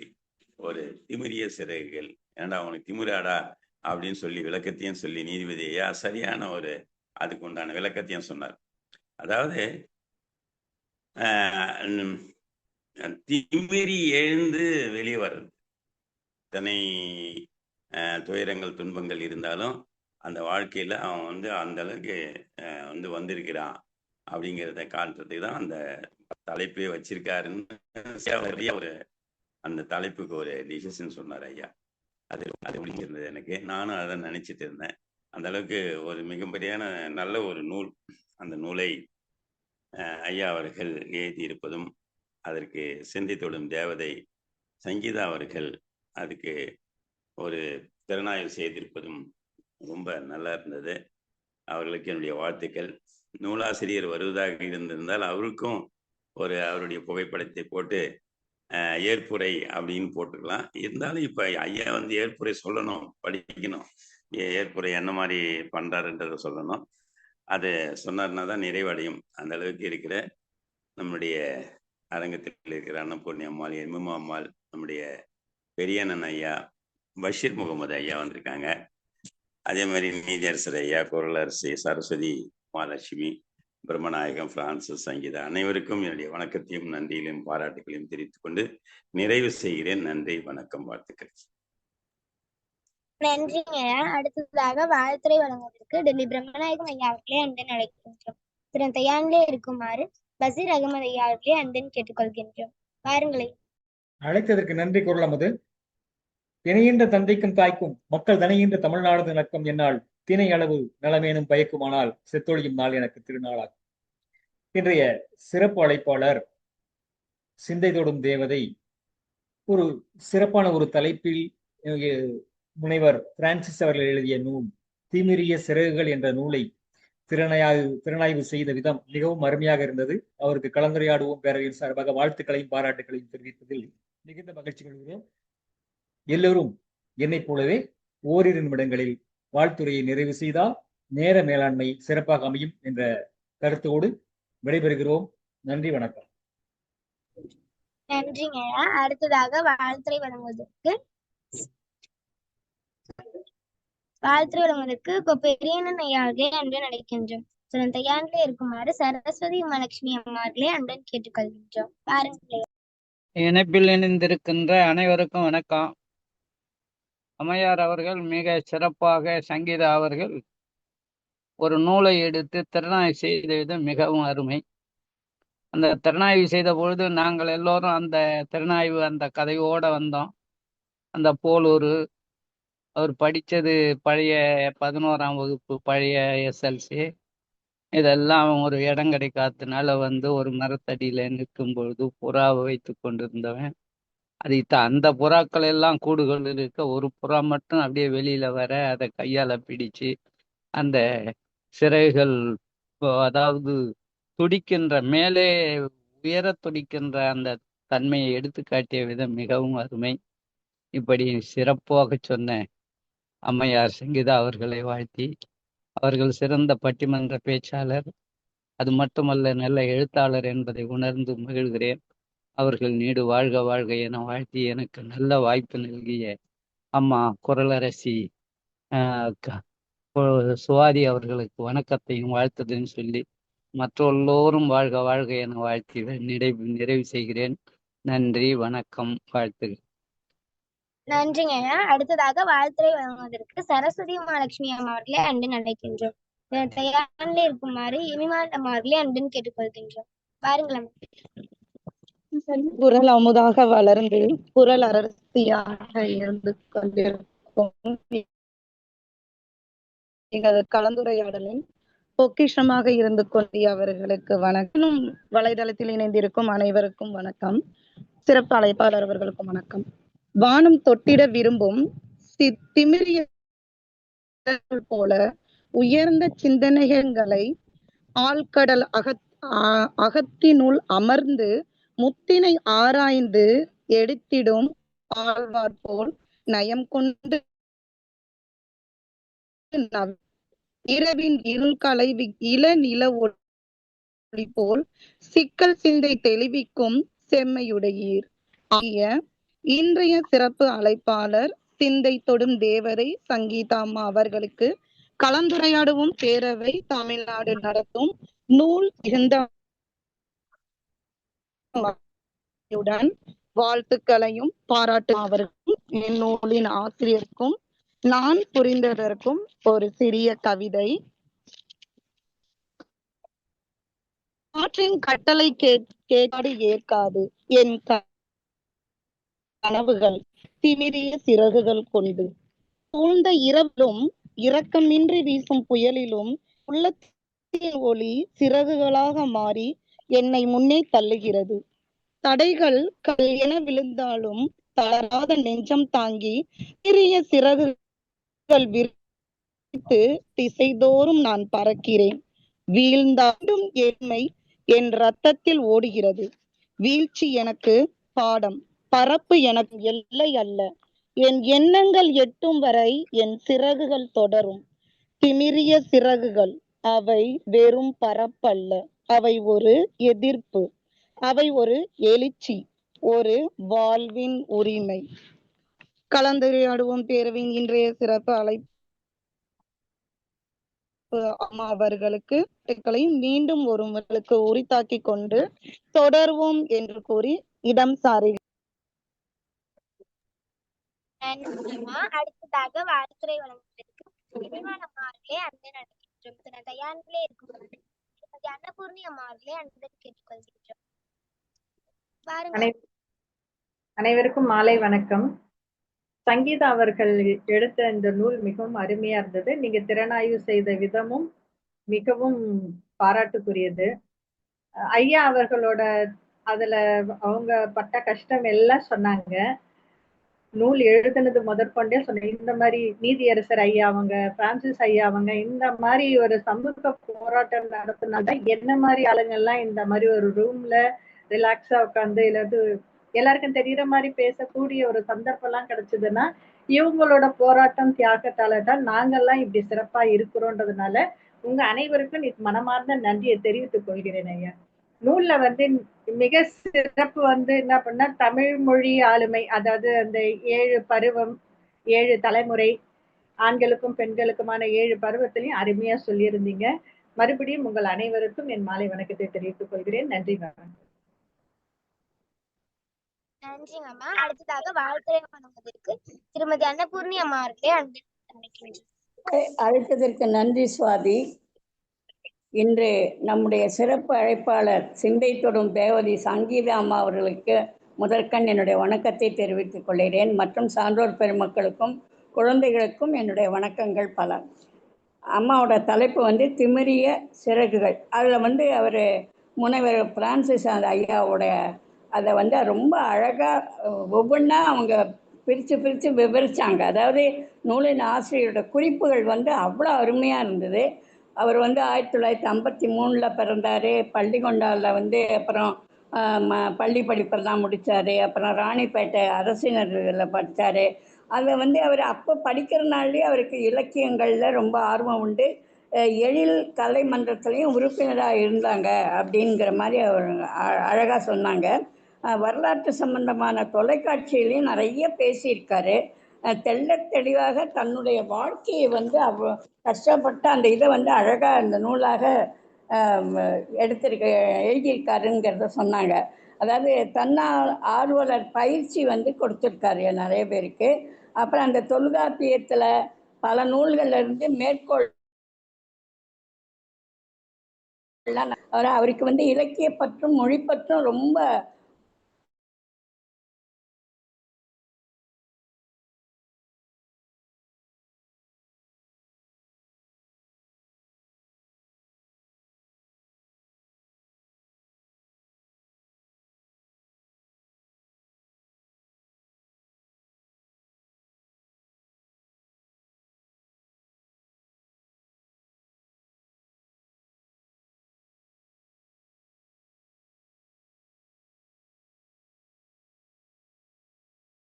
ஒரு திமிரிய சிறகுகள், ஏன்டா அவனுக்கு திமிராடா அப்படின்னு சொல்லி விளக்கத்தையும் சொல்லி நீதிபதி ஐயா சரியான ஒரு அதுக்கு உண்டான விளக்கத்தையும் சொன்னார். அதாவது திமிரி எழுந்து வெளியே வர்றது, இத்தனை துயரங்கள் துன்பங்கள் இருந்தாலும் அந்த வாழ்க்கையில் அவன் வந்து அந்த அளவுக்கு வந்து வந்திருக்கிறான் அப்படிங்கிறத காட்டுறதுக்கு தான் அந்த தலைப்பே வச்சிருக்காருன்னு ஒரு அந்த தலைப்புக்கு ஒரு டிசிஷன் சொன்னார் ஐயா. அது முடிஞ்சிருந்தது எனக்கு. நானும் அதை நினைச்சிட்டு இருந்தேன். அந்த அளவுக்கு ஒரு மிகப்பெரிய நல்ல ஒரு நூல். அந்த நூலை ஐயா அவர்கள் எழுதியிருப்பதும், அதற்கு சிந்தித்தொடும் தேவதை சங்கீதா அவர்கள் அதுக்கு ஒரு திறனாய்வு செய்திருப்பதும் ரொம்ப நல்லா இருந்தது. அவர்களுக்கு என்னுடைய வாழ்த்துக்கள். நூலாசிரியர் வருவதாக இருந்திருந்தால் அவருக்கும் ஒரு அவருடைய புகைப்படத்தை போட்டு ஏற்புரை அப்படின்னு போட்டுக்கலாம். இருந்தாலும் இப்போ ஐயா வந்து ஏற்புரை சொல்லணும், படிக்கணும், ஏற்புரை என்ன மாதிரி பண்ணுறாருன்றதை சொல்லணும். அது சொன்னார்னா தான் நிறைவடையும். அந்த அளவுக்கு இருக்கிற நம்முடைய அரங்கத்தில் இருக்கிற அன்னபூர்ணி அம்மாள், எம்எம் அம்மாள், நம்முடைய பெரியண்ணன் ஐயா, பஷீர் முகமது ஐயா வந்திருக்காங்க. அதே மாதிரி நீதியரசர் ஐயா, குரலரசி சரஸ்வதி மகாலட்சுமி, பிரம்மநாயகம், பிரான்சிஸ், சங்கீதா அனைவருக்கும் என்னுடைய வணக்கத்தையும் நன்றியிலும் பாராட்டுகளையும் தெரிவித்துக் கொண்டு நிறைவு செய்கிறேன். நன்றி, வணக்கம், வாழ்த்துக்கள். நன்றிங்க. அடுத்ததாக வாழ்த்துறை வழங்குவதற்கு டெல்லி பிரம்மநாயகம் ஐயா அவர்களே அன்பன் அழைக்கின்றோம். திரு தயானிலே இருக்குமாறு பசீர் அகமது ஐயா அவர்களே அன்பன் கேட்டுக்கொள்கின்றோம். வாருங்களேன். அழைத்ததற்கு நன்றி. குரல் அமுது. திணையின்ற தந்தைக்கும் தாய்க்கும் மக்கள் தனையின்ற தமிழ்நாடு நக்கம் என்னால் திணை அளவு நலமேனும் பயக்குமானால் செத்தொழியும் நாள் எனக்கு திருநாளாகும். இன்றைய சிறப்பு அழைப்பாளர் சிந்தை தொடும் தேவதை ஒரு சிறப்பான ஒரு தலைப்பில் முனைவர் பிரான்சிஸ் அவர்கள் எழுதிய நூல் திமிரிய சிறகுகள் என்ற நூலை திறனாய்வு செய்த விதம் மிகவும் அருமையாக இருந்தது. அவருக்கு கலந்துரையாடுவோம் பேரவையின் சார்பாக வாழ்த்துக்களையும் பாராட்டுகளையும் தெரிவிப்பதில் மிகுந்த மகிழ்ச்சி கொள்கிறோம். எல்லோரும் என்னைப் போலவே ஓரிரு நிமிடங்களில் வாழ்த்துறையை நிறைவு செய்தால் நேர மேலாண்மை சிறப்பாக அமையும் என்ற கருத்தோடு விடைபெறுகிறோம். நன்றி, வணக்கம். நன்றிங்க. அடுத்ததாக வாழ்த்துறை வழங்குவதற்கு பெரியண்ணன் ஐயாவே அன்புடன் அழைக்கின்றோம். தயாரிலே இருக்குமாறு சரஸ்வதி உமாலட்சுமி அம்மார்களே அன்புடன் கேட்டுக்கொள்கின்றோம். பாருங்களேன். இணைப்பில் இணைந்திருக்கின்ற அனைவருக்கும் வணக்கம். அம்மையார் அவர்கள் மிக சிறப்பாக சங்கீதா அவர்கள் ஒரு நூலை எடுத்து திறனாய்வு செய்த விதம் மிகவும் அருமை. அந்த திறனாய்வு செய்த பொழுது நாங்கள் எல்லோரும் அந்த திறனாய்வு அந்த கதையோட வந்தோம். அந்த போலூர் அவர் படித்தது பழைய 11ஆம் வகுப்பு பழைய SLC இதெல்லாம் ஒரு இடம் கிடைக்காததுனால ஒரு மரத்தடியில் நிற்கும் பொழுது புறாவை வைத்து கொண்டிருந்தவன் அந்த புறாக்கள் எல்லாம் கூடுகள் இருக்க ஒரு புறா மட்டும் அப்படியே வெளியில வர அதை கையால பிடிச்சு அந்த சிறகுகள் அதாவது துடிக்கின்ற மேலே உயர துடிக்கின்ற அந்த தன்மையை எடுத்து காட்டிய விதம் மிகவும் அருமை. இப்படி சிறப்பாக சொன்ன அம்மையார் சங்கீதா அவர்களை வாழ்த்தி, அவர்கள் சிறந்த பட்டிமன்ற பேச்சாளர், அது மட்டுமல்ல நல்ல எழுத்தாளர் என்பதை உணர்ந்து மகிழ்கிறேன். அவர்கள் நீடு வாழ்க வாழ்க என வாழ்த்தி எனக்கு நல்ல வாய்ப்பு நல்கிய அம்மா குரலரசி சுவாதி அவர்களுக்கு வணக்கத்தையும் வாழ்த்துதையும் சொல்லி மற்றெல்லோரும் வாழ்க வாழ்க என வாழ்த்தி நிறைவு செய்கிறேன். நன்றி, வணக்கம், வாழ்த்துகள். நன்றிங்க. அடுத்ததாக வாழ்த்துறை வழங்குவதற்கு சரஸ்வதி உமாலட்சுமி அம்மாவர்களே அன்புடன் அழைக்கின்றோம். தயாரிலே இருக்குமாறு இனிமால் அம்மாவர்களே அன்புடன் கேட்டுக்கொள்கின்றோம். பாருங்களேன். குரல் அமுதாக வளர்ந்து குரல் அரசியாக இருந்து கொண்டிருக்கும் எங்கள் கலந்துரையாடலின் பொக்கிஷமாக இருந்து கொண்டிய அவர்களுக்கு வணக்கம். வலைதளத்தில் இணைந்திருக்கும் அனைவருக்கும் வணக்கம். சிறப்பு அழைப்பாளர் அவர்களுக்கும் வணக்கம். வானம் தொட்டிட விரும்பும் திமிரிய போல உயர்ந்த சிந்தனைகளை ஆழ்கடல் அகத்தினுள் அமர்ந்து முத்தினை ஆராய்ந்து எடுத்திடும் ஆழ்வார் போல் நயம் கொண்டு இரவின் இருள் களைவி இளநில ஒளி போல் சிக்கல் சிந்தை தெளிவிக்கும் செம்மையுடையீர் ஆகிய இன்றைய சிறப்பு அழைப்பாளர் சிந்தை தொடும் தேவதை சங்கீதா அம்மா அவர்களுக்கு கலந்துரையாடுவோம் பேரவை தமிழ்நாடு நடத்தும் நூல் மிகுந்த வாழ்த்துக்களையும் பாராட்டு அவருக்கும் என் நூலின் ஆசிரியருக்கும் நான் புரிந்ததற்கும் ஒரு சிறிய கவிதை. காற்றின் கட்டளை கேட்காது ஏற்காது என் கனவுகள் திமிரிய சிறகுகள் கொண்டு சூழ்ந்த இரவிலும் இரக்கமின்றி வீசும் புயலிலும் உள்ளத்தின் ஒளி சிறகுகளாக மாறி என்னை முன்னே தள்ளுகிறது. தடைகள் என விழுந்தாலும் தளராத நெஞ்சம் தாங்கி சிறிய சிறகுகள் விரித்து திசைதோறும் நான் பறக்கிறேன். வீழ்ந்தாலும் ஏழ்மை என் ரத்தத்தில் ஓடுகிறது. வீழ்ச்சி எனக்கு பாடம், பரப்பு எனக்கு எல்லை அல்ல. என் எண்ணங்கள் எட்டும் வரை என் சிறகுகள் தொடரும். திமிரிய சிறகுகள், அவை வெறும் பரப்பல்ல, அவை ஒரு எதிர்ப்பு, அவை ஒரு எழுச்சி, ஒரு வாழ்வின் உரிமை. கலந்துரையாடுவோம் பேரவையின் இன்றைய சிறப்பு அழைப்பு அம்மா அவர்களுக்கு மீண்டும் ஒருவர்களுக்கு உரித்தாக்கி கொண்டு தொடர்வோம் என்று கூறி இடம் சாரி. அடுத்ததாக வாழ்த்துறை வழங்குவதற்கு அம்மாவர்களே அன்புடன் அழைக்கின்றோம். தயாரிலே இருக்கும் அன்னபூர்ணி அம்மாவர்களே அன்புடன் கேட்டுக்கொள்கின்றோம். அனைவருக்கும் மாலை வணக்கம். சங்கீதா அவர்கள் எடுத்த இந்த நூல் மிகவும் அருமையா இருந்தது. நீங்க திறனாய்வு செய்த விதமும் மிகவும் பாராட்டுக்குரியது. ஐயா அவர்களோட அதுல அவங்க பட்ட கஷ்டம் எல்லாம் சொன்னாங்க. நூல் எழுதுனது முதற்கொண்டே சொன்னேன். இந்த மாதிரி நீதியரசர் ஐயா அவங்க, பிரான்சிஸ் ஐயா அவங்க இந்த மாதிரி ஒரு சமூக போராட்டம் நடத்தினாங்க. என்ன மாதிரி ஆளுங்கெல்லாம் இந்த மாதிரி ஒரு ரூம்ல ரிலாக்ஸா உட்காந்து இல்லாது எல்லாருக்கும் தெரியுற மாதிரி பேசக்கூடிய ஒரு சந்தர்ப்பம் எல்லாம் கிடைச்சதுன்னா இவங்களோட போராட்டம் தியாகத்தால தான் நாங்கெல்லாம் இப்படி சிறப்பா இருக்கிறோன்றதுனால உங்க அனைவருக்கும் மனமார்ந்த நன்றியை தெரிவித்துக் கொள்கிறேன் ஐயா. நூல்ல மிக சிறப்பு என்ன பண்ணா தமிழ் மொழி ஆளுமை, அதாவது அந்த 7 பருவம் 7 தலைமுறை ஆண்களுக்கும் பெண்களுக்குமான 7 பருவத்திலையும் அருமையா சொல்லியிருந்தீங்க. மறுபடியும் உங்கள் அனைவருக்கும் என் மாலை வணக்கத்தை தெரிவித்துக் கொள்கிறேன். நன்றி மேம். நன்றிங்க அம்மா. அடுத்ததாக வாழ்த்துரை வழங்குவதற்கு திருமதி அன்னபூர்ணி அம்மா அவர்களே அழைக்கின்றேன். அழைத்ததற்கு நன்றி சுவாதி. இன்று நம்முடைய சிறப்பு அழைப்பாளர் சிந்தை தொடும் தேவதி சங்கீதா அம்மா அவர்களுக்கு முதற்கண் என்னுடைய வணக்கத்தை தெரிவித்துக் கொள்கிறேன். மற்றும் சான்றோர் பெருமக்களுக்கும் குழந்தைகளுக்கும் என்னுடைய வணக்கங்கள் பல. அம்மாவோட தலைப்பு திமிரிய சிறகுகள். அதில் அவர் முனைவர் பிரான்சிஸ் ஐயாவோட அதை ரொம்ப அழகாக ஒவ்வொன்றா அவங்க பிரித்து விவரித்தாங்க. அதாவது நூலின் ஆசிரியரோட குறிப்புகள் அவ்வளோ அருமையாக இருந்தது. அவர் 1953 பிறந்தார். பள்ளிகொண்டாவில் அப்புறம் பள்ளி படிப்பெல்லாம் முடித்தார். அப்புறம் ராணிப்பேட்டை அரசினரில் படித்தார். அதை அவர் அப்போ படிக்கிறனாலே அவருக்கு இலக்கியங்களில் ரொம்ப ஆர்வம் உண்டு. எழில் கலை மன்றத்துலேயும் உறுப்பினராக இருந்தாங்க அப்படிங்கிற மாதிரி அவர் அழகாக சொன்னாங்க. வரலாற்று சம்பந்தமான தொலைக்காட்சியிலையும் நிறைய பேசியிருக்காரு. தெள்ள தெளிவாக தன்னுடைய வாழ்க்கையை அவ்வளோ கஷ்டப்பட்டு அந்த இதை அழகாக அந்த நூலாக எழுதியிருக்காருங்கிறத சொன்னாங்க. அதாவது ஆர்வலர் பயிற்சி கொடுத்துருக்காரு நிறைய பேருக்கு. அப்புறம் அந்த தொல்காப்பியத்தில் பல நூல்கள்லேருந்து மேற்கோள் அவருக்கு இலக்கிய பற்றும் மொழி பற்றும் ரொம்ப